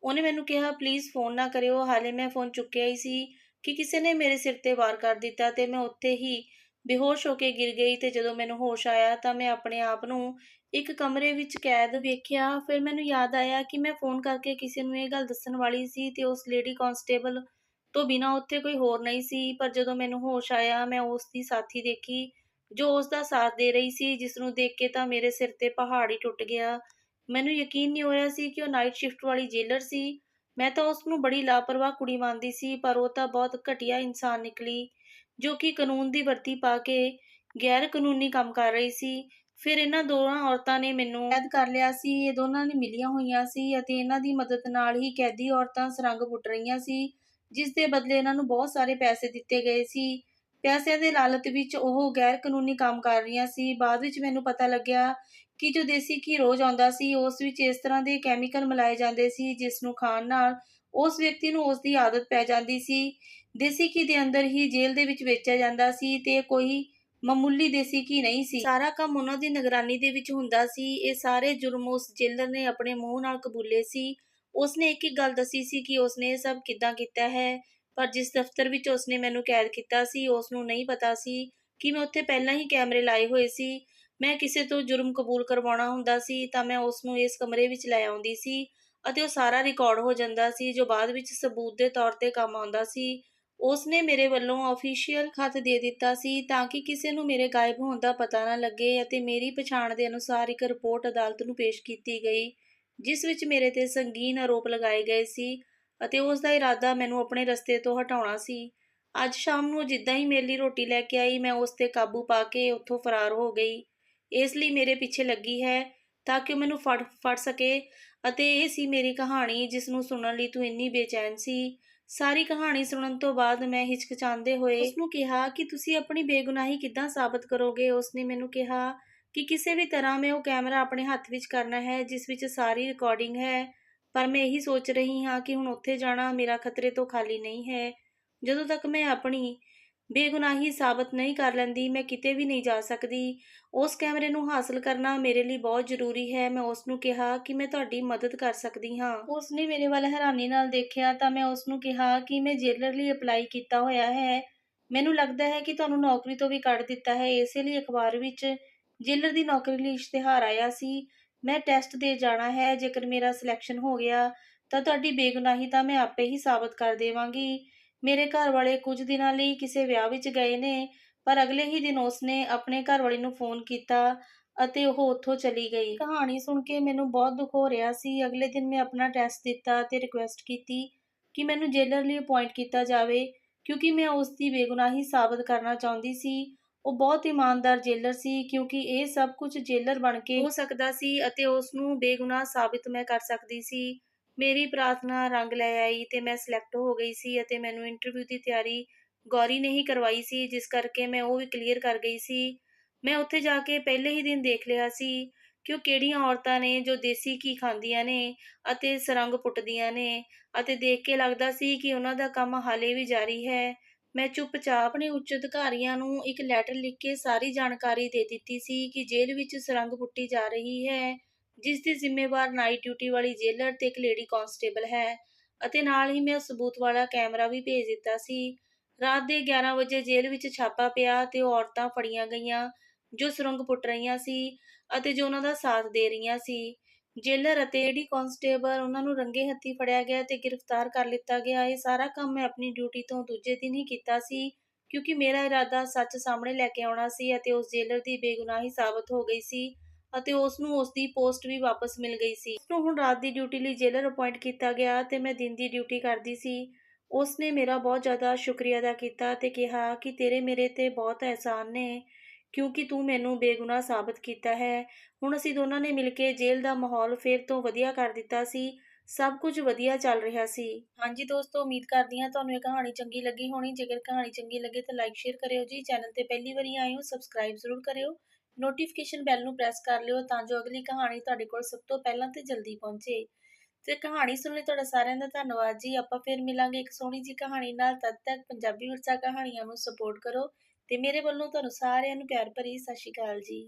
ਉਹਨੇ ਮੈਨੂੰ ਕਿਹਾ, ਪਲੀਜ਼ ਫੋਨ ਨਾ ਕਰਿਓ। ਹਾਲੇ ਮੈਂ ਫੋਨ ਚੁੱਕਿਆ ਹੀ ਸੀ ਕਿ ਕਿਸੇ ਨੇ ਮੇਰੇ ਸਿਰ ਤੇ ਵਾਰ ਕਰ ਦਿੱਤਾ, ਤੇ ਮੈਂ ਉੱਥੇ ਹੀ ਬੇਹੋਸ਼ ਹੋ ਕੇ ਗਿਰ ਗਈ। ਤੇ ਜਦੋਂ ਮੈਨੂੰ ਹੋਸ਼ ਆਇਆ ਤਾਂ ਮੈਂ ਆਪਣੇ ਆਪ ਨੂੰ ਇੱਕ ਕਮਰੇ ਵਿੱਚ ਕੈਦ ਵੇਖਿਆ। ਫਿਰ ਮੈਨੂੰ ਯਾਦ ਆਇਆ ਕਿ ਮੈਂ ਫੋਨ ਕਰਕੇ ਕਿਸੇ ਨੂੰ ਇਹ ਗੱਲ ਦੱਸਣ ਵਾਲੀ ਸੀ, ਤੇ ਉਸ ਲੇਡੀ ਕਾਂਸਟੇਬਲ ਤੋਂ ਬਿਨਾਂ ਉੱਥੇ ਕੋਈ ਹੋਰ ਨਹੀਂ ਸੀ। ਪਰ ਜਦੋਂ ਮੈਨੂੰ ਹੋਸ਼ ਆਇਆ ਮੈਂ ਉਸ ਦੀ ਸਾਥੀ ਦੇਖੀ ਜੋ ਉਸ ਦਾ ਸਾਥ ਦੇ ਰਹੀ ਸੀ, ਜਿਸ ਨੂੰ ਦੇਖ ਕੇ ਤਾਂ ਮੇਰੇ ਸਿਰ ਤੇ ਪਹਾੜ ਹੀ ਟੁੱਟ ਗਿਆ। ਮੈਨੂੰ ਯਕੀਨ ਨਹੀਂ ਹੋ ਰਿਹਾ ਸੀ ਕਿ ਉਹ ਨਾਈਟ ਸ਼ਿਫਟ ਵਾਲੀ ਜੇਲਰ ਸੀ। ਮੈਂ ਤਾਂ ਉਸ ਨੂੰ ਬੜੀ ਲਾਪਰਵਾਹ ਕੁੜੀ ਮੰਨਦੀ ਸੀ, ਪਰ ਉਹ ਤਾਂ ਬਹੁਤ ਘਟੀਆ ਇਨਸਾਨ ਨਿਕਲੀ, ਜੋ ਕਿ ਕਾਨੂੰਨ ਦੀ ਵਰਦੀ ਪਾ ਕੇ ਗੈਰ ਕਾਨੂੰਨੀ ਕੰਮ ਕਰ ਰਹੀ ਸੀ। ਫਿਰ ਇਹਨਾਂ ਦੋਹਾਂ ਔਰਤਾਂ ਨੇ ਮੈਨੂੰ ਕੈਦ ਕਰ ਲਿਆ ਸੀ। ਇਹ ਦੋਨਾਂ ਨੇ ਮਿਲੀਆਂ ਹੋਈਆਂ ਸੀ, ਅਤੇ ਇਹਨਾਂ ਦੀ ਮਦਦ ਨਾਲ ਹੀ ਕੈਦੀ ਔਰਤਾਂ ਸੁਰੰਗ ਪੁੱਟ ਰਹੀਆਂ ਸੀ, ਜਿਸ ਦੇ ਬਦਲੇ ਇਹਨਾਂ ਨੂੰ ਬਹੁਤ ਸਾਰੇ ਪੈਸੇ ਦਿੱਤੇ ਗਏ ਸੀ। ਪੈਸਿਆਂ ਦੇ ਲਾਲਚ ਵਿੱਚ ਉਹ ਗੈਰ ਕਾਨੂੰਨੀ ਕੰਮ ਕਰ ਰਹੀਆਂ ਸੀ। ਬਾਅਦ ਵਿੱਚ ਮੈਨੂੰ ਪਤਾ ਲੱਗਿਆ ਕਿ ਜੋ ਦੇਸੀ ਘੀ ਰੋਜ਼ ਆਉਂਦਾ ਸੀ, ਉਸ ਵਿੱਚ ਇਸ ਤਰ੍ਹਾਂ ਦੇ ਕੈਮੀਕਲ ਮਿਲਾਏ ਜਾਂਦੇ ਸੀ, ਜਿਸ ਨੂੰ ਖਾਣ ਨਾਲ ਉਸ ਵਿਅਕਤੀ ਨੂੰ ਉਸ ਦੀ ਆਦਤ ਪੈ ਜਾਂਦੀ ਸੀ। ਦੇਸੀ ਘੀ ਦੇ ਅੰਦਰ ਹੀ ਜੇਲ੍ਹ ਦੇ ਵਿੱਚ ਵੇਚਿਆ ਜਾਂਦਾ ਸੀ ਤੇ ਕੋਈ ਮਾਮੂਲੀ ਦੇਸੀ ਘੀ ਨਹੀਂ ਸੀ। ਸਾਰਾ ਕੰਮ ਉਹਨਾਂ ਦੀ ਨਿਗਰਾਨੀ ਦੇ ਵਿੱਚ ਹੁੰਦਾ ਸੀ। ਇਹ ਸਾਰੇ ਜੁਰਮ ਉਸ ਜੇਲਰ ਨੇ ਆਪਣੇ ਮੂੰਹ ਨਾਲ ਕਬੂਲੇ ਸੀ। ਉਸਨੇ ਇੱਕ-ਇੱਕ ਗੱਲ ਦੱਸੀ ਸੀ ਕਿ ਉਸਨੇ ਇਹ ਸਭ ਕਿੱਦਾਂ ਕੀਤਾ ਹੈ, ਪਰ ਜਿਸ ਦਫ਼ਤਰ ਵਿੱਚ ਉਸਨੇ ਮੈਨੂੰ ਕੈਦ ਕੀਤਾ ਸੀ, ਉਸਨੂੰ ਨਹੀਂ ਪਤਾ ਸੀ ਕਿ ਮੈਂ ਉੱਥੇ ਪਹਿਲਾਂ ਹੀ ਕੈਮਰੇ ਲਾਏ ਹੋਏ ਸੀ। ਮੈਂ ਕਿਸੇ ਤੋਂ ਜੁਰਮ ਕਬੂਲ ਕਰਵਾਉਣਾ ਹੁੰਦਾ ਸੀ ਤਾਂ ਮੈਂ ਉਸਨੂੰ ਇਸ ਕਮਰੇ ਵਿੱਚ ਲੈ ਆਉਂਦੀ ਸੀ ਅਤੇ ਉਹ ਸਾਰਾ ਰਿਕਾਰਡ ਹੋ ਜਾਂਦਾ ਸੀ, ਜੋ ਬਾਅਦ ਵਿੱਚ ਸਬੂਤ ਦੇ ਤੌਰ 'ਤੇ ਕੰਮ ਆਉਂਦਾ ਸੀ। ਉਸਨੇ ਮੇਰੇ ਵੱਲੋਂ ਆਫੀਸ਼ੀਅਲ ਖੱਤ ਦੇ ਦਿੱਤਾ ਸੀ ਤਾਂ ਕਿ ਕਿਸੇ ਨੂੰ ਮੇਰੇ ਗਾਇਬ ਹੋਣ ਦਾ ਪਤਾ ਨਾ ਲੱਗੇ ਅਤੇ ਮੇਰੀ ਪਛਾਣ ਦੇ ਅਨੁਸਾਰ ਇੱਕ ਰਿਪੋਰਟ ਅਦਾਲਤ ਨੂੰ ਪੇਸ਼ ਕੀਤੀ ਗਈ, ਜਿਸ ਵਿੱਚ ਮੇਰੇ 'ਤੇ ਸੰਗੀਨ ਆਰੋਪ ਲਗਾਏ ਗਏ ਸੀ ਅਤੇ ਉਸ ਦਾ ਇਰਾਦਾ ਮੈਨੂੰ ਆਪਣੇ ਰਸਤੇ ਤੋਂ ਹਟਾਉਣਾ ਸੀ। ਅੱਜ ਸ਼ਾਮ ਨੂੰ ਜਿੱਦਾਂ ਹੀ ਮੇਰੇ ਲਈ ਰੋਟੀ ਲੈ ਕੇ ਆਈ, ਮੈਂ ਉਸ 'ਤੇ ਕਾਬੂ ਪਾ ਕੇ ਉੱਥੋਂ ਫਰਾਰ ਹੋ ਗਈ। ਇਸ ਲਈ ਮੇਰੇ ਪਿੱਛੇ ਲੱਗੀ ਹੈ ਤਾਂ ਕਿ ਉਹ ਮੈਨੂੰ ਫੜ ਸਕੇ ਅਤੇ ਇਹ ਸੀ ਮੇਰੀ ਕਹਾਣੀ, ਜਿਸ ਨੂੰ ਸੁਣਨ ਲਈ ਤੂੰ ਇੰਨੀ ਬੇਚੈਨ ਸੀ। ਸਾਰੀ ਕਹਾਣੀ ਸੁਣਨ ਤੋਂ ਬਾਅਦ ਮੈਂ ਹਿਚਕਚਾਉਂਦੇ ਹੋਏ ਉਸਨੂੰ ਕਿਹਾ ਕਿ ਤੁਸੀਂ ਆਪਣੀ ਬੇਗੁਨਾਹੀ ਕਿੱਦਾਂ ਸਾਬਤ ਕਰੋਗੇ। ਉਸਨੇ ਮੈਨੂੰ ਕਿਹਾ ਕਿ ਕਿਸੇ ਵੀ ਤਰ੍ਹਾਂ ਮੈਂ ਉਹ ਕੈਮਰਾ ਆਪਣੇ ਹੱਥ ਵਿੱਚ ਕਰਨਾ ਹੈ ਜਿਸ ਵਿੱਚ ਸਾਰੀ ਰਿਕਾਰਡਿੰਗ ਹੈ, ਪਰ ਮੈਂ ਇਹੀ ਸੋਚ ਰਹੀ ਹਾਂ ਕਿ ਹੁਣ ਉੱਥੇ ਜਾਣਾ ਮੇਰਾ ਖਤਰੇ ਤੋਂ ਖਾਲੀ ਨਹੀਂ ਹੈ। ਜਦੋਂ ਤੱਕ ਮੈਂ ਆਪਣੀ ਬੇਗੁਨਾਹੀ ਸਾਬਤ ਨਹੀਂ ਕਰ ਲੈਂਦੀ, ਮੈਂ ਕਿਤੇ ਵੀ ਨਹੀਂ ਜਾ ਸਕਦੀ। ਉਸ ਕੈਮਰੇ ਨੂੰ ਹਾਸਲ ਕਰਨਾ ਮੇਰੇ ਲਈ ਬਹੁਤ ਜ਼ਰੂਰੀ ਹੈ। ਮੈਂ ਉਸਨੂੰ ਕਿਹਾ ਕਿ ਮੈਂ ਤੁਹਾਡੀ ਮਦਦ ਕਰ ਸਕਦੀ ਹਾਂ। ਉਸਨੇ ਮੇਰੇ ਵੱਲ ਹੈਰਾਨੀ ਨਾਲ ਦੇਖਿਆ ਤਾਂ ਮੈਂ ਉਸਨੂੰ ਕਿਹਾ ਕਿ ਮੈਂ ਜੇਲਰ ਲਈ ਅਪਲਾਈ ਕੀਤਾ ਹੋਇਆ ਹੈ। ਮੈਨੂੰ ਲੱਗਦਾ ਹੈ ਕਿ ਤੁਹਾਨੂੰ ਨੌਕਰੀ ਤੋਂ ਵੀ ਕੱਢ ਦਿੱਤਾ ਹੈ, ਇਸੇ ਲਈ ਅਖਬਾਰ ਵਿੱਚ ਜੇਲਰ ਦੀ ਨੌਕਰੀ ਲਈ ਇਸ਼ਤਿਹਾਰ ਆਇਆ ਸੀ। ਮੈਂ ਟੈਸਟ ਦੇ ਜਾਣਾ ਹੈ। ਜੇਕਰ ਮੇਰਾ ਸਿਲੈਕਸ਼ਨ ਹੋ ਗਿਆ ਤਾਂ ਤੁਹਾਡੀ ਬੇਗੁਨਾਹੀ ਤਾਂ ਮੈਂ ਆਪੇ ਹੀ ਸਾਬਤ ਕਰ ਦੇਵਾਂਗੀ। ਮੇਰੇ ਘਰ ਵਾਲੇ ਕੁਝ ਦਿਨਾਂ ਲਈ ਕਿਸੇ ਵਿਆਹ ਵਿੱਚ ਗਏ ਨੇ, ਪਰ ਅਗਲੇ ਹੀ ਦਿਨ ਉਸਨੇ ਆਪਣੇ ਘਰਵਾਲੀ ਨੂੰ ਫੋਨ ਕੀਤਾ ਅਤੇ ਉਹ ਉੱਥੋਂ ਚਲੀ ਗਈ। ਕਹਾਣੀ ਸੁਣ ਕੇ ਮੈਨੂੰ ਬਹੁਤ ਦੁੱਖ ਹੋ ਰਿਹਾ ਸੀ। ਅਗਲੇ ਦਿਨ ਮੈਂ ਆਪਣਾ ਟੈਸਟ ਦਿੱਤਾ ਅਤੇ ਰਿਕੁਐਸਟ ਕੀਤੀ ਕਿ ਮੈਨੂੰ ਜੇਲਰ ਲਈ ਅਪੁਆਇੰਟ ਕੀਤਾ ਜਾਵੇ, ਕਿਉਂਕਿ ਮੈਂ ਉਸ ਦੀ ਬੇਗੁਨਾਹੀ ਸਾਬਤ ਕਰਨਾ ਚਾਹੁੰਦੀ ਸੀ। ਉਹ ਬਹੁਤ ਇਮਾਨਦਾਰ ਜੇਲਰ ਸੀ, ਕਿਉਂਕਿ ਇਹ ਸਭ ਕੁਝ ਜੇਲਰ ਬਣ ਕੇ ਹੋ ਸਕਦਾ ਸੀ ਅਤੇ ਉਸ ਨੂੰ ਬੇਗੁਨਾਹ ਸਾਬਤ ਮੈਂ ਕਰ ਸਕਦੀ ਸੀ। ਮੇਰੀ ਪ੍ਰਾਰਥਨਾ ਰੰਗ ਲੈ ਆਈ ਤੇ ਮੈਂ ਸਿਲੈਕਟ ਹੋ ਗਈ ਸੀ ਅਤੇ ਮੈਨੂੰ ਇੰਟਰਵਿਊ ਦੀ ਤਿਆਰੀ ਗੌਰੀ ਨੇ ਹੀ ਕਰਵਾਈ ਸੀ, ਜਿਸ ਕਰਕੇ ਮੈਂ ਉਹ ਵੀ ਕਲੀਅਰ ਕਰ ਗਈ ਸੀ। ਮੈਂ ਉੱਥੇ ਜਾ ਕੇ ਪਹਿਲੇ ਹੀ ਦਿਨ ਦੇਖ ਲਿਆ ਸੀ ਕਿ ਉਹ ਕਿਹੜੀਆਂ ਔਰਤਾਂ ਨੇ ਜੋ ਦੇਸੀ ਘੀ ਖਾਂਦੀਆਂ ਨੇ ਅਤੇ ਸੁਰੰਗ ਪੁੱਟਦੀਆਂ ਨੇ, ਅਤੇ ਦੇਖ ਕੇ ਲੱਗਦਾ ਸੀ ਕਿ ਉਹਨਾਂ ਦਾ ਕੰਮ ਹਾਲੇ ਵੀ ਜਾਰੀ ਹੈ। ਮੈਂ ਚੁੱਪਚਾਪ ਆਪਣੇ ਉੱਚ ਅਧਿਕਾਰੀਆਂ ਨੂੰ ਇੱਕ ਲੈਟਰ ਲਿਖ ਕੇ ਸਾਰੀ ਜਾਣਕਾਰੀ ਦੇ ਦਿੱਤੀ ਸੀ ਕਿ ਜੇਲ੍ਹ ਵਿੱਚ ਸੁਰੰਗ ਪੁੱਟੀ ਜਾ ਰਹੀ ਹੈ, ਜਿਸ ਦੀ ਜ਼ਿੰਮੇਵਾਰ ਨਾਈਟ ਡਿਊਟੀ ਵਾਲੀ ਜੇਲਰ ਤੇ ਇੱਕ ਲੇਡੀ ਕਾਂਸਟੇਬਲ ਹੈ, ਅਤੇ ਨਾਲ ਹੀ ਮੈਂ ਸਬੂਤ ਵਾਲਾ ਕੈਮਰਾ ਵੀ ਭੇਜ ਦਿੱਤਾ ਸੀ। ਰਾਤ ਦੇ 11 ਵਜੇ ਜੇਲ੍ਹ ਵਿੱਚ ਛਾਪਾ ਪਿਆ ਤੇ ਉਹ ਔਰਤਾਂ ਫੜੀਆਂ ਗਈਆਂ ਜੋ ਸੁਰੰਗ ਪੁੱਟ ਰਹੀਆਂ ਸੀ ਅਤੇ ਜੋ ਉਹਨਾਂ ਦਾ ਸਾਥ ਦੇ ਰਹੀਆਂ ਸੀ। ਜੇਲਰ ਅਤੇ ਲੇਡੀ ਕਾਂਸਟੇਬਲ ਉਹਨਾਂ ਨੂੰ ਰੰਗੇ ਹੱਥੀਂ ਫੜਿਆ ਗਿਆ ਤੇ ਗ੍ਰਿਫਤਾਰ ਕਰ ਲਿੱਤਾ ਗਿਆ। ਇਹ ਸਾਰਾ ਕੰਮ ਮੈਂ ਆਪਣੀ ਡਿਊਟੀ ਤੋਂ ਦੂਜੇ ਦਿਨ ਹੀ ਕੀਤਾ ਸੀ, ਕਿਉਂਕਿ ਮੇਰਾ ਇਰਾਦਾ ਸੱਚ ਸਾਹਮਣੇ ਲੈ ਕੇ ਆਉਣਾ ਸੀ ਅਤੇ ਉਸ ਜੇਲਰ ਦੀ ਬੇਗੁਨਾਹੀ ਸਾਬਤ ਹੋ ਗਈ ਸੀ ਅਤੇ ਉਸ ਨੂੰ ਉਸ ਦੀ ਪੋਸਟ ਵੀ ਵਾਪਸ ਮਿਲ ਗਈ ਸੀ। ਉਸਨੂੰ ਹੁਣ ਰਾਤ ਦੀ ਡਿਊਟੀ ਲਈ ਜੇਲਰ ਅਪੁਆਇੰਟ ਕੀਤਾ ਗਿਆ ਤੇ ਮੈਂ ਦਿਨ ਦੀ ਡਿਊਟੀ ਕਰਦੀ ਸੀ। ਉਸਨੇ ਮੇਰਾ ਬਹੁਤ ਜ਼ਿਆਦਾ ਸ਼ੁਕਰੀਆ ਅਦਾ ਕੀਤਾ ਤੇ ਕਿਹਾ ਕਿ ਤੇਰੇ ਮੇਰੇ ਤੇ ਬਹੁਤ ਅਹਿਸਾਨ ਨੇ, ਕਿਉਂਕਿ ਤੂੰ ਮੈਨੂੰ ਬੇਗੁਨਾਹ ਸਾਬਤ ਕੀਤਾ ਹੈ। ਹੁਣ ਅਸੀਂ ਦੋਨਾਂ ਨੇ ਮਿਲ ਕੇ ਜੇਲ੍ਹ ਦਾ ਮਾਹੌਲ ਫਿਰ ਤੋਂ ਵਧੀਆ ਕਰ ਦਿੱਤਾ ਸੀ। ਸਭ ਕੁਝ ਵਧੀਆ ਚੱਲ ਰਿਹਾ ਸੀ। ਹਾਂਜੀ ਦੋਸਤੋ, ਉਮੀਦ ਕਰਦੀ ਹਾਂ ਤੁਹਾਨੂੰ ਇਹ ਕਹਾਣੀ ਚੰਗੀ ਲੱਗੀ ਹੋਣੀ। ਜੇਕਰ ਕਹਾਣੀ ਚੰਗੀ ਲੱਗੇ ਤਾਂ ਲਾਈਕ ਸ਼ੇਅਰ ਕਰਿਓ ਜੀ। ਚੈਨਲ ਤੇ ਪਹਿਲੀ ਵਾਰੀ ਆਏ ਹੋ ਸਬਸਕ੍ਰਾਈਬ ਜ਼ਰੂਰ ਕਰਿਓ। ਨੋਟੀਫਿਕੇਸ਼ਨ ਬੈਲ ਨੂੰ ਪ੍ਰੈਸ ਕਰ ਲਿਓ ਤਾਂ ਜੋ ਅਗਲੀ ਕਹਾਣੀ ਤੁਹਾਡੇ ਕੋਲ ਸਭ ਤੋਂ ਪਹਿਲਾਂ ਤੇ ਜਲਦੀ ਪਹੁੰਚੇ। ਤੇ ਕਹਾਣੀ ਸੁਣਨ ਲਈ ਤੁਹਾਡਾ ਸਾਰਿਆਂ ਦਾ ਧੰਨਵਾਦ ਜੀ। ਆਪਾਂ ਫਿਰ ਮਿਲਾਂਗੇ ਇੱਕ ਸੋਹਣੀ ਜਿਹੀ ਕਹਾਣੀ ਨਾਲ। ਤਦ ਤੱਕ ਪੰਜਾਬੀ ਵਿਰਸਾ ਕਹਾਣੀਆਂ ਨੂੰ ਸਪੋਰਟ ਕਰੋ ਤੇ ਮੇਰੇ ਵੱਲੋਂ ਤੁਹਾਨੂੰ ਸਾਰਿਆਂ ਨੂੰ ਪਿਆਰ ਭਰੀ ਸਤਿ ਸ਼੍ਰੀ ਅਕਾਲ ਜੀ।